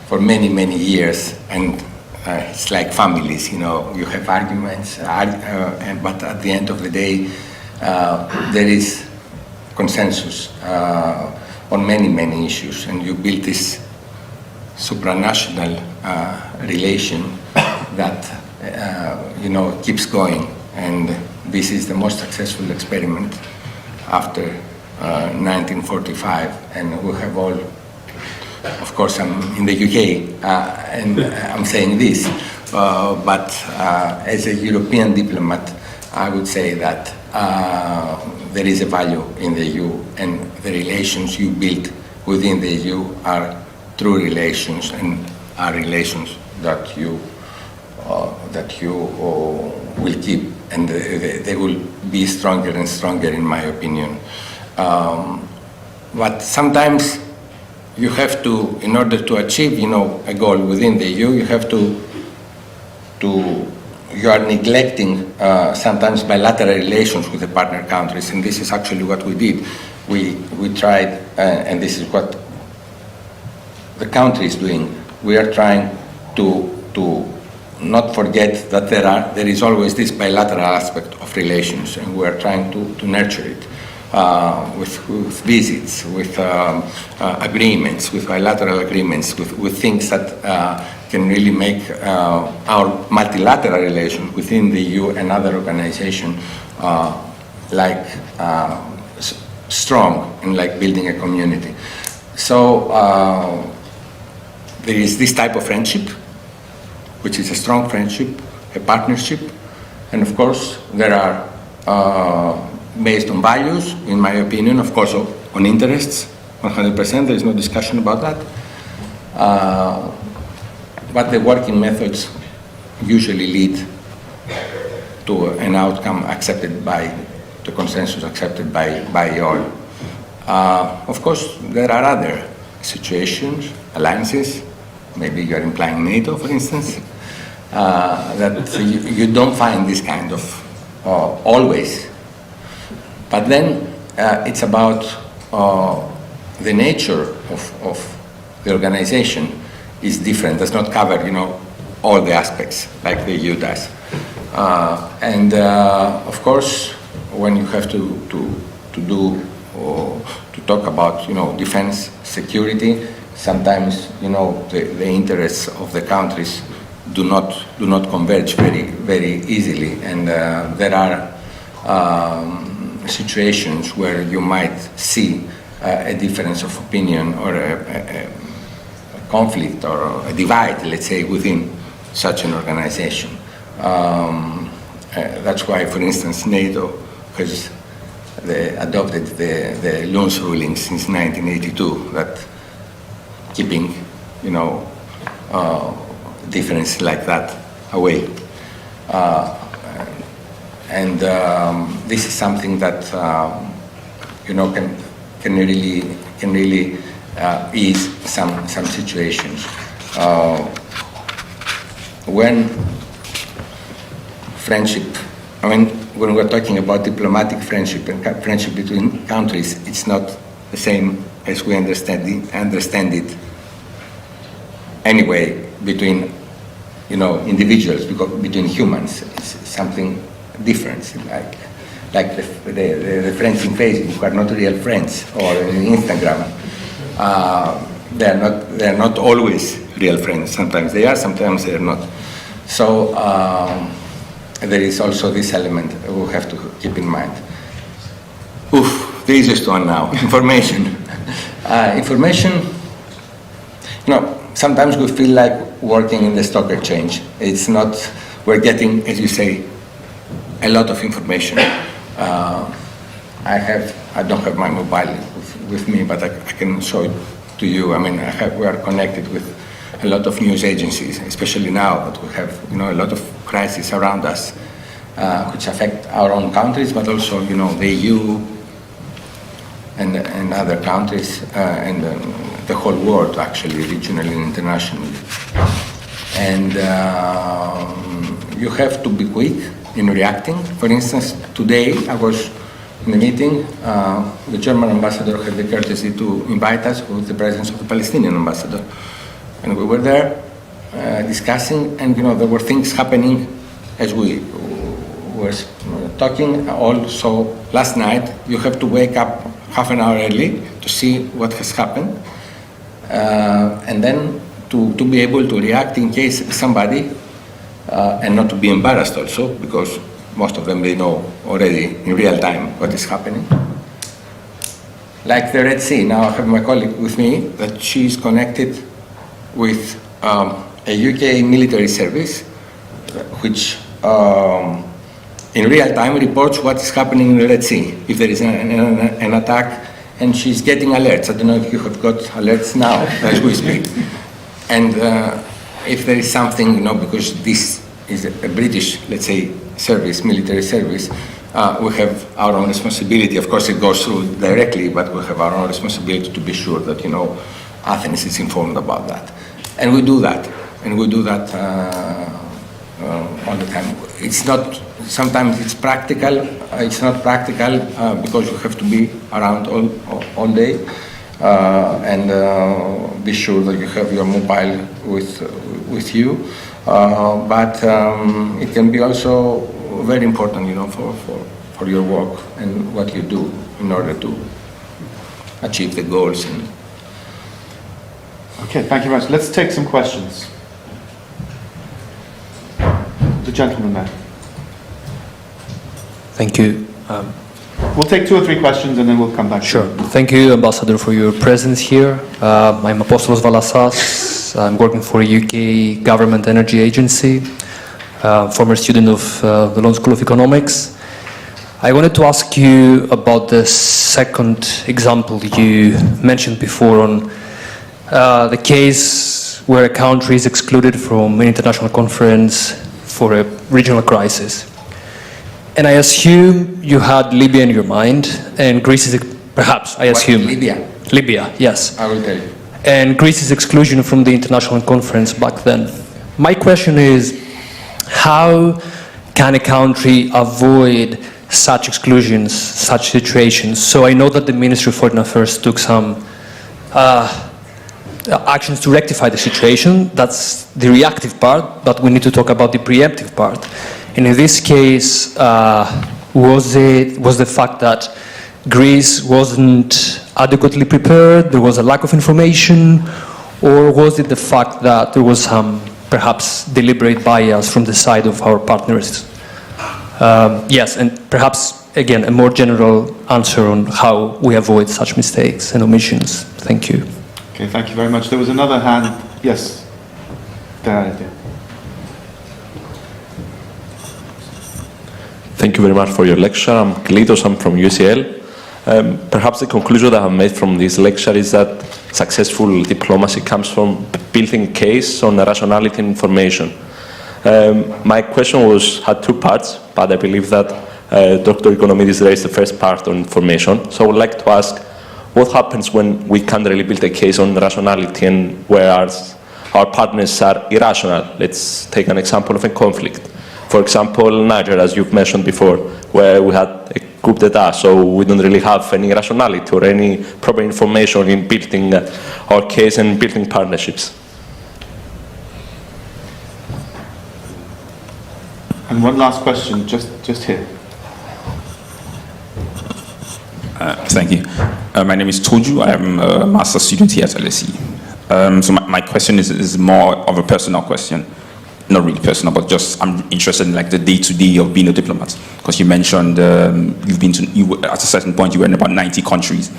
for many, many years, and it's like families, you have arguments, but at the end of the day, there is consensus on many, many issues, and you build this supranational relation that, keeps going, and this is the most successful experiment after 1945, and we have all, of course, I'm in the UK, and I'm saying this, but as a European diplomat, I would say that there is a value in the EU, and the relations you build within the EU are true relations, and are relations that you will keep, and they will be stronger and stronger, in my opinion. But sometimes you have to, in order to achieve, a goal within the EU, you have you are neglecting sometimes bilateral relations with the partner countries, and this is actually what we did. We tried, and this is what the country is doing. We are trying to not forget that there is always this bilateral aspect of relations, and we are trying to nurture it. With visits, with agreements, with bilateral agreements, with things that can really make our multilateral relations within the EU and other organizations strong, and like building a community. So there is this type of friendship, which is a strong friendship, a partnership, and of course there are based on values, in my opinion, of course, on interests, 100%, there is no discussion about that. But the working methods usually lead to an outcome accepted by the consensus, accepted by all. Of course, there are other situations, alliances, maybe you are implying NATO, for instance, that you don't find this kind of always. But then it's about the nature of the organization is different, does not cover, all the aspects like the EU does. And of course, when you have to talk about, defense, security, sometimes, the interests of the countries do not converge very, very easily, and there are situations where you might see a difference of opinion or a conflict or a divide, let's say, within such an organization. That's why, for instance, NATO has adopted the Luns ruling since 1982, that keeping, difference like that away. And this is something that can really ease some situations. When friendship, I mean, when we're talking about diplomatic friendship and friendship between countries, it's not the same as we understand it anyway between, individuals, because between humans. It's something different, like the friends in Facebook who are not real friends, or in Instagram. They're not always real friends. Sometimes they are, sometimes they're not. So there is also this element we have to keep in mind. The easiest one now, information. Information, sometimes we feel like working in the stock exchange. It's not, we're getting, as you say, a lot of information. I don't have my mobile with me, but I can show it to you. I mean, we are connected with a lot of news agencies, especially now that we have, a lot of crises around us, which affect our own countries, but also, the EU and other countries, and the whole world, actually, regionally and internationally. And you have to be quick in reacting. For instance, today I was in a meeting. The German ambassador had the courtesy to invite us with the presence of the Palestinian ambassador. And we were there discussing, and there were things happening as we were talking. Also, last night, you have to wake up half an hour early to see what has happened, and then to be able to react in case somebody, and not to be embarrassed also, because most of them, they know already in real time what is happening. Like the Red Sea, now I have my colleague with me that she is connected with a UK military service, which in real time reports what is happening in the Red Sea, if there is an attack, and she's getting alerts. I don't know if you have got alerts now as we speak. And if there is something, because this is a British, let's say, service, military service, we have our own responsibility. Of course, it goes through directly, but we have our own responsibility to be sure that, Athens is informed about that. And we do that. And we do that all the time. It's not, sometimes it's practical, it's not practical because you have to be around all day and be sure that you have your mobile with you. But it can be also very important, for your work and what you do in order to achieve the goals. Okay, thank you very much. Let's take some questions. The gentleman there. Thank you. We'll take 2 or 3 questions and then we'll come back. Sure. Thank you, Ambassador, for your presence here. I'm Apostolos Valassas. I'm working for a UK government energy agency, former student of the London School of Economics. I wanted to ask you about the second example you mentioned before on the case where a country is excluded from an international conference for a regional crisis. And I assume you had Libya in your mind, and Greece is, perhaps, I assume. Libya? Libya, yes. I will tell you. And Greece's exclusion from the international conference back then. My question is, how can a country avoid such exclusions, such situations? So I know that the Ministry of Foreign Affairs took some actions to rectify the situation. That's the reactive part, but we need to talk about the preemptive part. And in this case, was the fact that Greece wasn't adequately prepared, there was a lack of information, or was it the fact that there was some perhaps deliberate bias from the side of our partners? Yes, and perhaps again a more general answer on how we avoid such mistakes and omissions. Thank you. Okay, thank you very much. There was another hand. Yes. There. Thank you very much for your lecture. I'm Klitos, I'm from UCL. Perhaps the conclusion that I've made from this lecture is that successful diplomacy comes from building a case on rationality and information. My question had 2 parts, but I believe that Dr. Οικονομίδης raised the first part on information. So I would like to ask, what happens when we can't really build a case on rationality and whereas our partners are irrational? Let's take an example of a conflict. For example, Niger, as you've mentioned before, where we had a coup d'etat, so we don't really have any rationality or any proper information in building our case and building partnerships. And one last question, just here. Thank you. My name is Toju. I am a master's student here at LSE. So my question is more of a personal question. Not really personal, but just I'm interested in like the day-to-day of being a diplomat. Because you mentioned at a certain point you were in about 90 countries,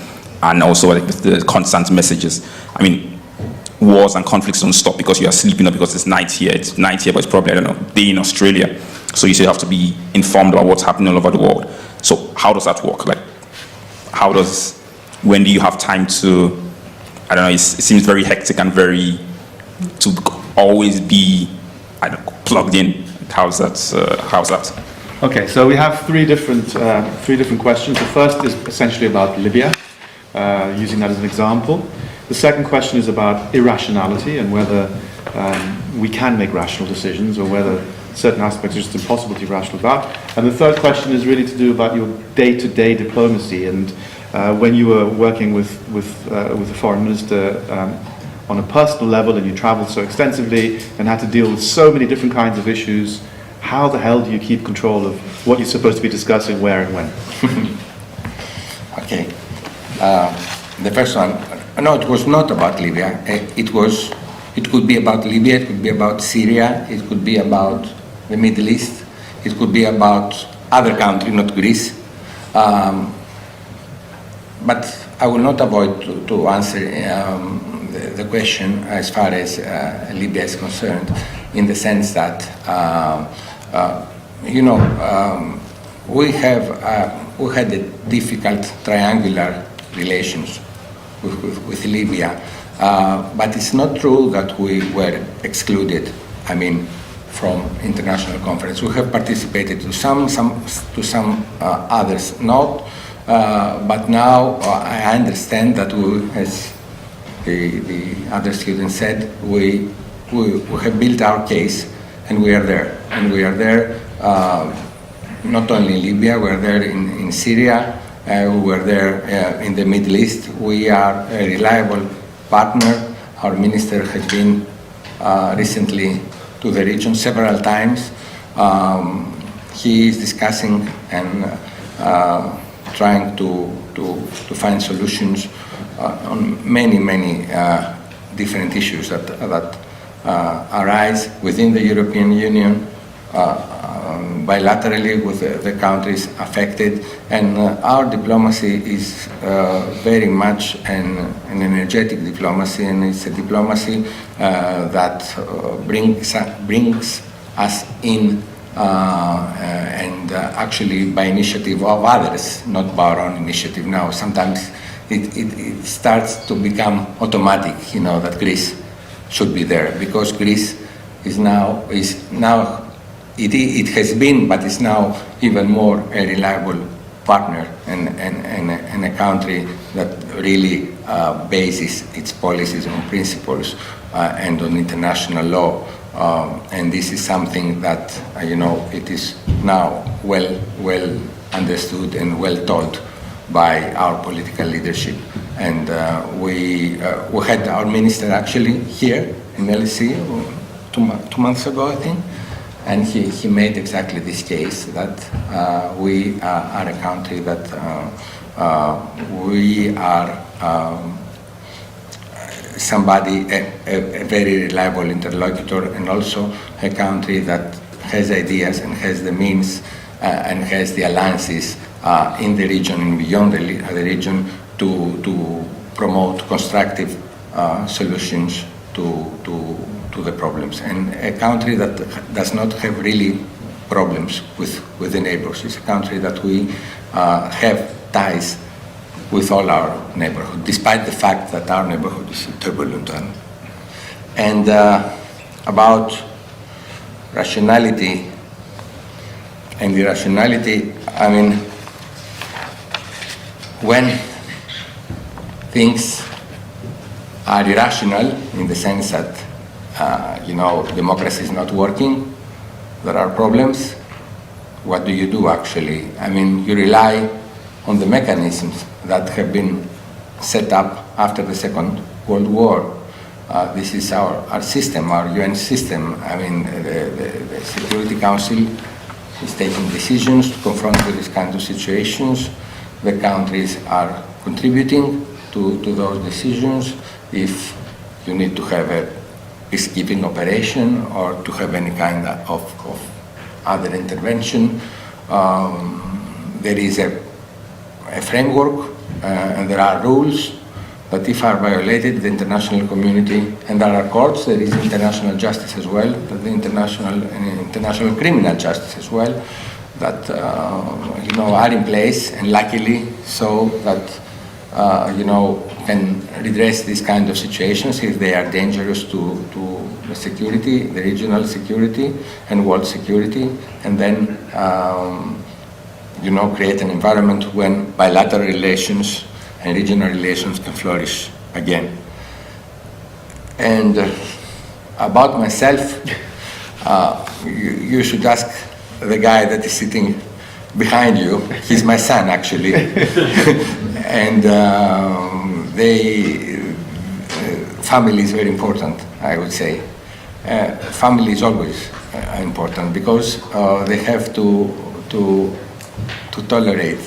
and also like with the constant messages. I mean, wars and conflicts don't stop because you are sleeping, or because it's night here. It's night here, but it's probably, I don't know, day in Australia. So you still have to be informed about what's happening all over the world. So how does that work? Like, when do you have time to, I don't know, it seems very hectic and to always be, I don't know, plugged in. How's that? Okay, so we have three different questions. The first is essentially about Libya, using that as an example. The second question is about irrationality and whether we can make rational decisions or whether certain aspects are just impossible to be rational about. And the third question is really to do about your day-to-day diplomacy and when you were working with the foreign minister on a personal level and you traveled so extensively and had to deal with so many different kinds of issues, how the hell do you keep control of what you're supposed to be discussing, where and when? Okay. The first one, no, it was not about Libya. It could be about Libya, it could be about Syria, it could be about the Middle East, it could be about other countries, not Greece. But I will not avoid to answer the question as far as Libya is concerned, in the sense that, we had a difficult triangular relations with Libya, but it's not true that we were excluded, from international conference. We have participated to some others not, but now I understand that we, as the other student said, we have built our case and we are there. And we are there not only in Libya, we are there in Syria, we were there in the Middle East. We are a reliable partner. Our minister has been recently to the region several times. He is discussing and trying to find solutions on many different issues that arise within the European Union, bilaterally with the countries affected, and our diplomacy is very much an energetic diplomacy, and it's a diplomacy that brings us in and actually by initiative of others, not by our own initiative. Now sometimes it starts to become automatic, that Greece should be there, because Greece is now it has been, but it's now even more a reliable partner and a country that really bases its policies on principles and on international law. And this is something that, it is now well understood and well told by our political leadership. And we had our minister actually here in LSE two months ago, I think, and he made exactly this case that we are a country that we are somebody, a very reliable interlocutor, and also a country that has ideas and has the means and has the alliances in the region and beyond the region to promote constructive solutions to the problems. And a country that does not have really problems with the neighbors. It's a country that we have ties with all our neighborhood, despite the fact that our neighborhood is a turbulent one. And about rationality and irrationality, when things are irrational in the sense that, democracy is not working, there are problems. What do you do actually? I mean, you rely on the mechanisms that have been set up after the Second World War. This is our system, our UN system. I mean, the Security Council is taking decisions to confront with this kind of situations. The countries are contributing to those decisions. If you need to have a peacekeeping operation or to have any kind of other intervention, there is a framework and there are rules that if are violated, the international community, and there are courts, there is international justice as well, the international criminal justice as well, that are in place, and luckily so that can redress these kind of situations if they are dangerous to the security, the regional security and world security, and then create an environment when bilateral relations and regional relations can flourish again. And about myself, you should ask the guy that is sitting behind you. He's my son, actually. And family is very important, I would say. Family is always important because they have to tolerate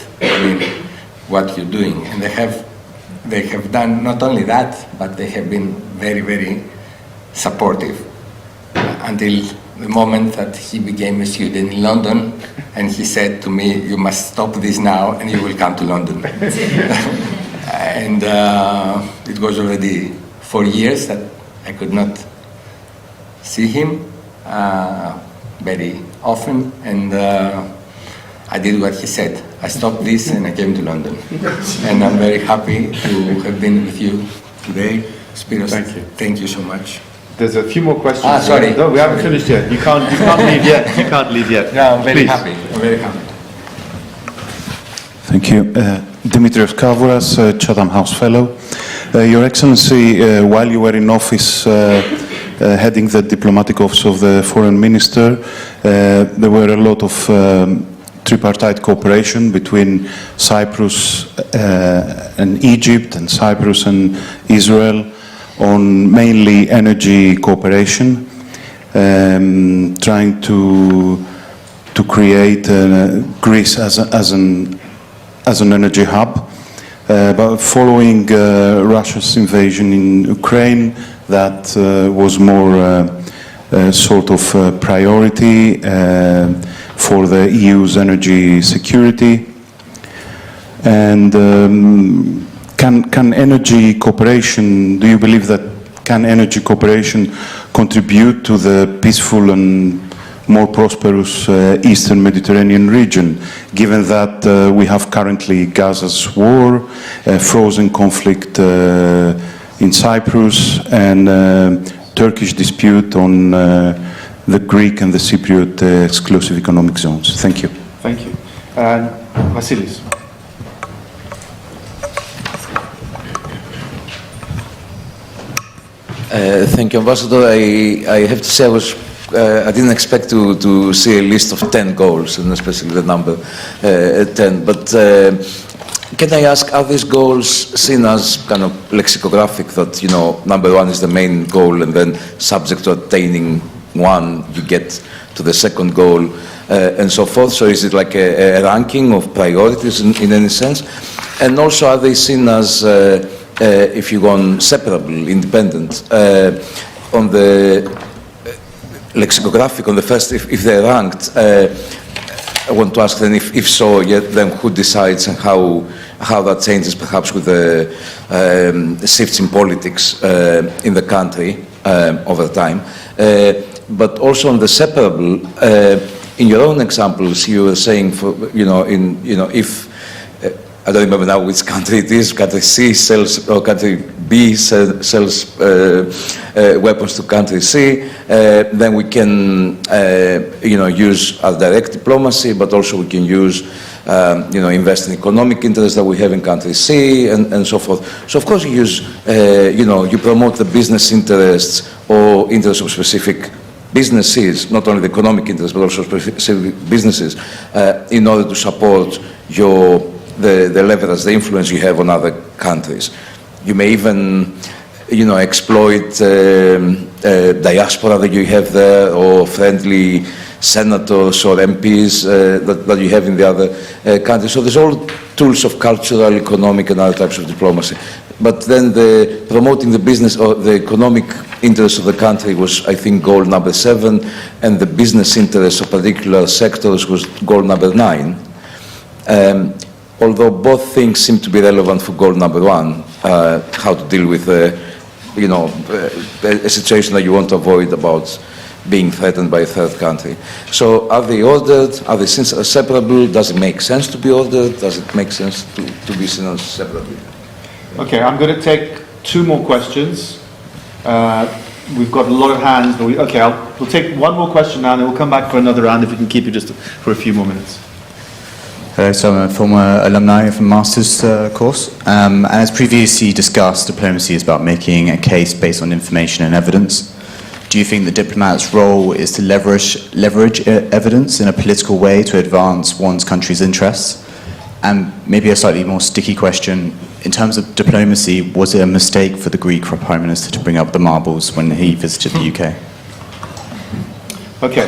what you're doing, and they have done not only that, but they have been very, very supportive until the moment that he became a student in London, and he said to me, "You must stop this now, and you will come to London." And it was already 4 years that I could not see him very often, and I did what he said. I stopped this and I came to London. And I'm very happy to have been with you today. Spyros, thank you. Thank you so much. There's a few more questions. Sorry. No, we haven't finished yet. You can't leave yet. You can't leave yet. No, I'm very happy. I'm very happy. Thank you. Dimitrios Kavouras, Chatham House Fellow. Your Excellency, while you were in office heading the diplomatic office of the Foreign Minister, there were a lot of tripartite cooperation between Cyprus and Egypt, and Cyprus and Israel on mainly energy cooperation, trying to create Greece as an energy hub. But following Russia's invasion in Ukraine, that was more sort of priority for the EU's energy security. And can energy cooperation, do you believe that can energy cooperation contribute to the peaceful and more prosperous Eastern Mediterranean region, given that we have currently Gaza's war, frozen conflict in Cyprus, and Turkish dispute on the Greek and the Cypriot exclusive economic zones? Thank you. Thank you. And Vasilios. Thank you, Ambassador. I have to say I didn't expect to see a list of 10 goals, and especially the number 10. But can I ask, are these goals seen as kind of lexicographic, that, number 1 is the main goal, and then subject to attaining one, you get to the second goal, and so forth? So is it like a ranking of priorities in any sense? And also, are they seen as, if you go on, separable, independent? On the lexicographic, on the first, if they're ranked, I want to ask then, if so, then who decides, and how that changes perhaps with the shifts in politics in the country over time. But also on the separable, in your own examples, you were saying, if I don't remember now which country it is, country C sells, or country B sells weapons to country C, then we can, use our direct diplomacy, but also we can use invest in economic interests that we have in country C, and so forth. So of course you use, you promote the business interests or interests of specific businesses, not only the economic interests, but also specific businesses, in order to support the leverage, the influence you have on other countries. You may even, exploit diaspora that you have there, or friendly senators or MPs that you have in the other countries. So there's all tools of cultural, economic, and other types of diplomacy. But then promoting the business or the economic interests of the country was, I think, goal number 7, and the business interests of particular sectors was goal number 9. Although both things seem to be relevant for goal number 1, how to deal with a situation that you want to avoid about being threatened by a third country. So are they ordered? Are they separable? Does it make sense to be ordered? Does it make sense to be seen as separately? Okay, I'm going to take 2 more questions. We've got a lot of hands, but we'll take 1 more question now, and then we'll come back for another round if we can keep you just for a few more minutes. So I'm a former alumni of a master's course, and as previously discussed, diplomacy is about making a case based on information and evidence. Do you think the diplomat's role is to leverage evidence in a political way to advance one's country's interests? And maybe a slightly more sticky question, in terms of diplomacy, was it a mistake for the Greek Prime Minister to bring up the marbles when he visited the UK? Okay,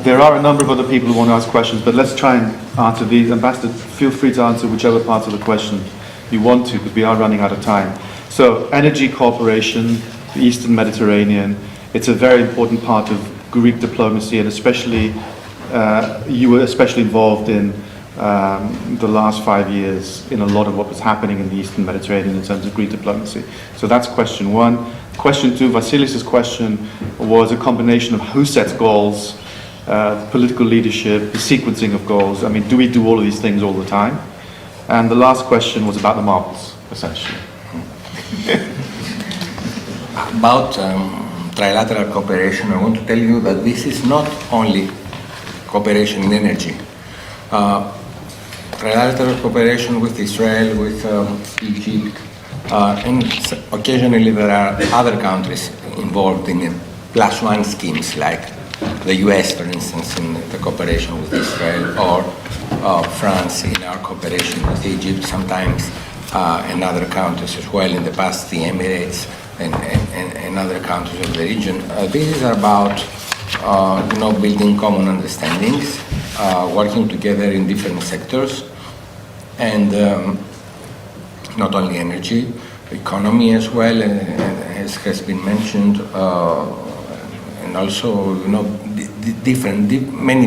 there are a number of other people who want to ask questions, but let's try and answer these. Ambassador, feel free to answer whichever part of the question you want to, because we are running out of time. So, energy cooperation, the Eastern Mediterranean, it's a very important part of Greek diplomacy, and especially, you were especially involved in the last 5 years in a lot of what was happening in the Eastern Mediterranean in terms of Greek diplomacy. So that's question 1. Question 2, Vasilis' question was a combination of who sets goals, political leadership, the sequencing of goals. I mean, do we do all of these things all the time? And the last question was about the marbles, essentially. About trilateral cooperation, I want to tell you that this is not only cooperation in energy. Trilateral cooperation with Israel, with Egypt, and occasionally there are other countries involved in +1 schemes, like the US, for instance, in the cooperation with Israel, or France in our cooperation with Egypt, sometimes and other countries as well, in the past the Emirates and other countries of the region. This is about building common understandings, working together in different sectors, and not only energy, economy as well, as has been mentioned, and also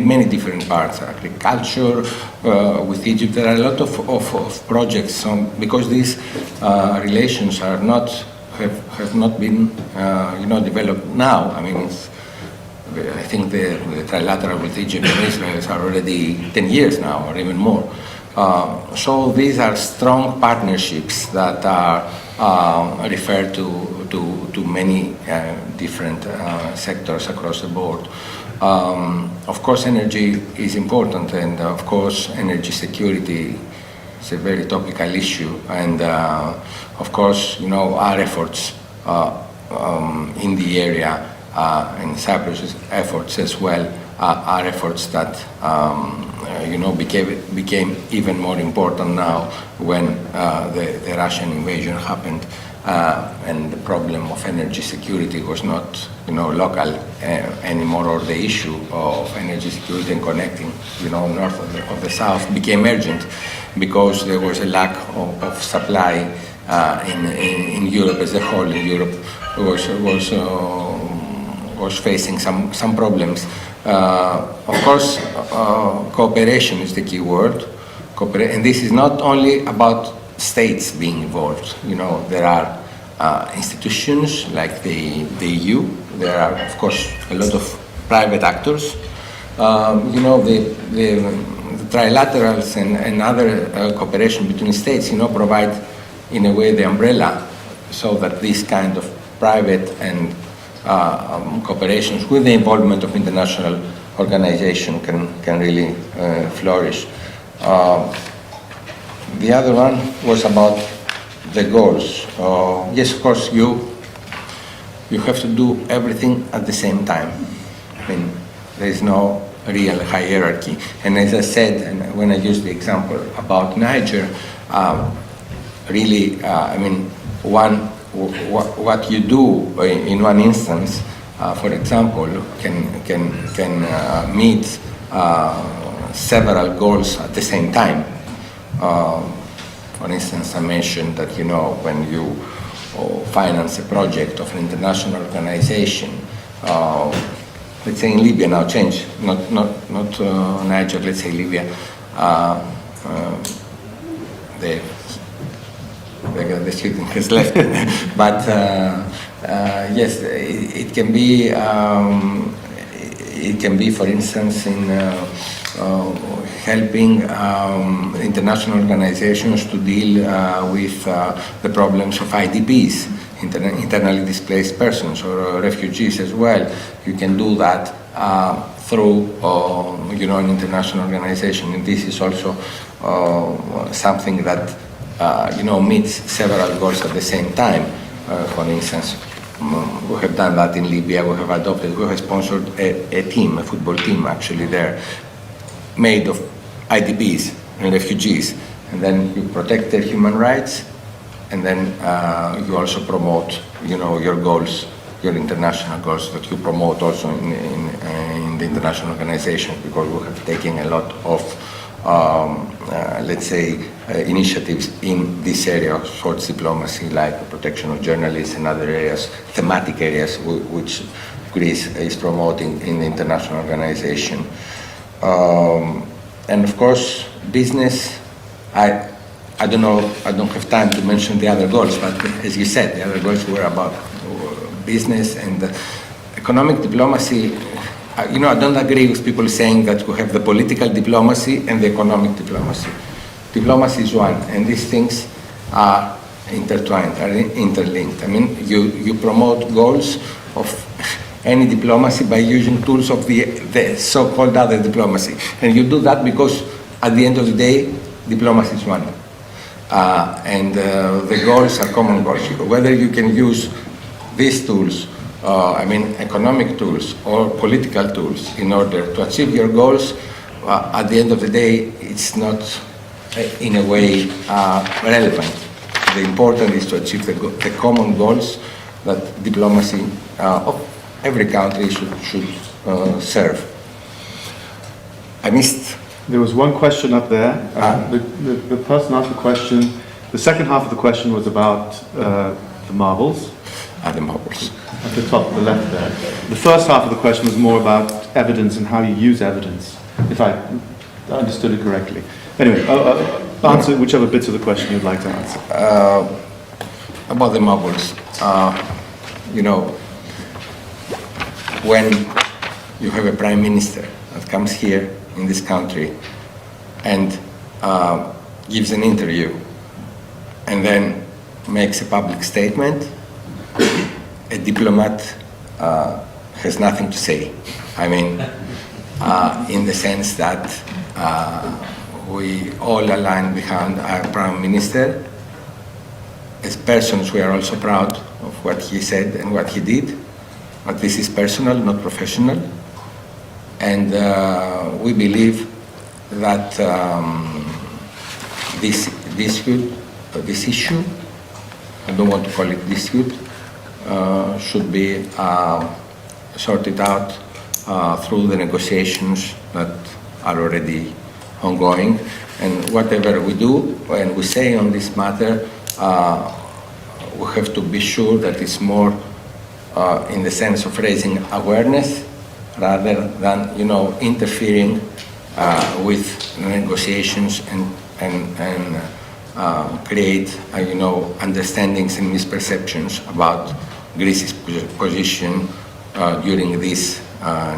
many different parts, agriculture. With Egypt, there are a lot of projects because these relations are have not been developed now. I mean, I think the trilateral with Egypt and Israel are already 10 years now, or even more. So these are strong partnerships that are referred to many different sectors across the board. Of course, energy is important, and of course, energy security is a very topical issue. And of course, our efforts in the area and Cyprus' efforts as well are efforts that became even more important now when the Russian invasion happened, and the problem of energy security was not local anymore, or the issue of energy security and connecting north of the south became urgent because there was a lack of supply in Europe as a whole. In Europe was facing some problems. Of course, cooperation is the key word, and this is not only about states being involved. There are institutions like the EU. There are, of course, a lot of private actors. The trilaterals and other cooperation between states, provide in a way the umbrella so that this kind of private and cooperations with the involvement of international organization can really flourish. The other one was about the goals. Yes, of course, you have to do everything at the same time. I mean, there is no real hierarchy. And as I said, and when I used the example about Niger, really, I mean, what you do in one instance, for example, can meet several goals at the same time. For instance, I mentioned that, you know, when you finance a project of an international organization, let's say in Libya now, change, not Niger, let's say Libya, the student has left, but yes, it can be, for instance, in helping international organizations to deal with the problems of IDPs, internally displaced persons, or refugees as well. You can do that through, you know, an international organization, and this is also something that you know, meets several goals at the same time. For instance, we have done that in Libya. We have sponsored a team, a football team actually there, made of IDPs and refugees, and then you protect their human rights, and then you also promote, you know, your goals, your international goals that you promote also in the international organization, because we have taken a lot of let's say, initiatives in this area of sports diplomacy, like protection of journalists and other areas, thematic areas, which Greece is promoting in the international organization. And of course, business, I don't know, I don't have time to mention the other goals, but as you said, the other goals were about business and economic diplomacy. You know, I don't agree with people saying that we have the political diplomacy and the economic diplomacy. Diplomacy is one, and these things are intertwined, are interlinked. I mean, you promote goals of any diplomacy by using tools of the so-called other diplomacy. And you do that because at the end of the day, diplomacy is one. And the goals are common goals. Whether you can use these tools, I mean, economic tools or political tools in order to achieve your goals, at the end of the day, it's not in a way relevant. The important is to achieve the common goals that diplomacy of every country should serve. I missed. There was one question up there. The person asked the question. The second half of the question was about the marbles. The marbles. At the top, the left there. The first half of the question was more about evidence and how you use evidence, if I understood it correctly. Anyway, answer whichever bits of the question you'd like to answer. About the marbles, you know, when you have a prime minister that comes here in this country and gives an interview and then makes a public statement, a diplomat has nothing to say. I mean, in the sense that we all align behind our Prime Minister. As persons, we are also proud of what he said and what he did, but this is personal, not professional. And we believe that this issue, I don't want to call it dispute, should be sorted out through the negotiations that are already ongoing. And whatever we do and we say on this matter, we have to be sure that it's more in the sense of raising awareness rather than, you know, interfering with negotiations and create, you know, understandings and misperceptions about Greece's position during this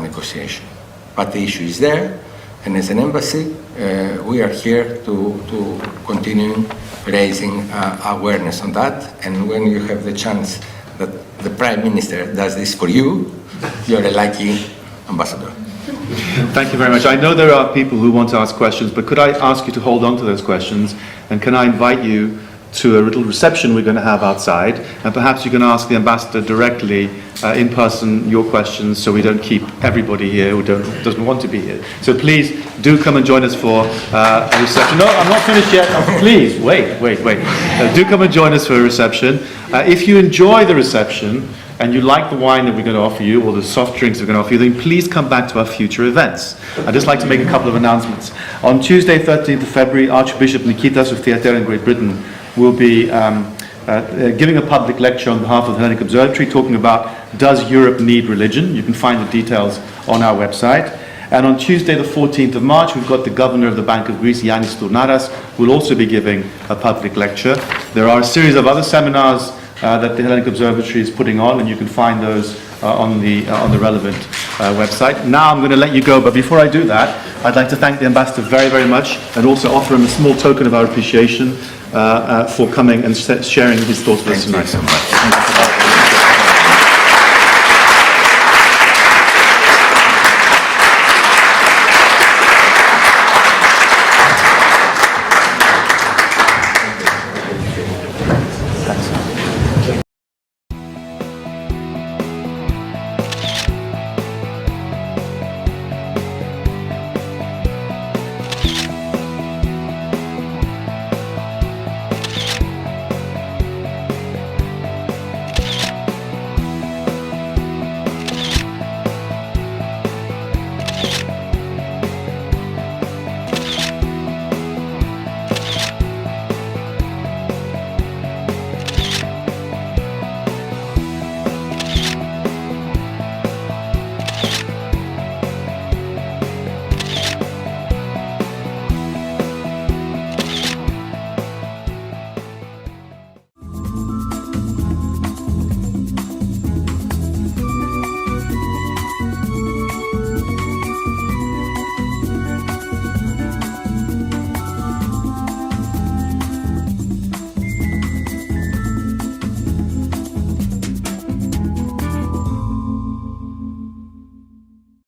negotiation. But the issue is there, and as an embassy, we are here to continue raising awareness on that. And when you have the chance that the Prime Minister does this for you, you're a lucky ambassador. Thank you very much. I know there are people who want to ask questions, but could I ask you to hold on to those questions? And can I invite you to a little reception we're going to have outside, and perhaps you can ask the ambassador directly in person your questions, so we don't keep everybody here who doesn't want to be here. So please do come and join us for a reception. No, I'm not finished yet. Oh, please, wait. Do come and join us for a reception. If you enjoy the reception and you like the wine that we're going to offer you, or the soft drinks we're going to offer you, then please come back to our future events. I'd just like to make a couple of announcements. On Tuesday, 13th of February, Archbishop Nikitas of Theater in Great Britain will be giving a public lecture on behalf of the Hellenic Observatory, talking about Does Europe Need Religion? You can find the details on our website. And on Tuesday, the 14th of March, we've got the Governor of the Bank of Greece, Yannis Tsaousis, who will also be giving a public lecture. There are a series of other seminars that the Hellenic Observatory is putting on, and you can find those on the relevant website. Now I'm going to let you go, but before I do that, I'd like to thank the Ambassador very, very much, and also offer him a small token of our appreciation for coming and sharing his thoughts with us tonight. Thank you so much.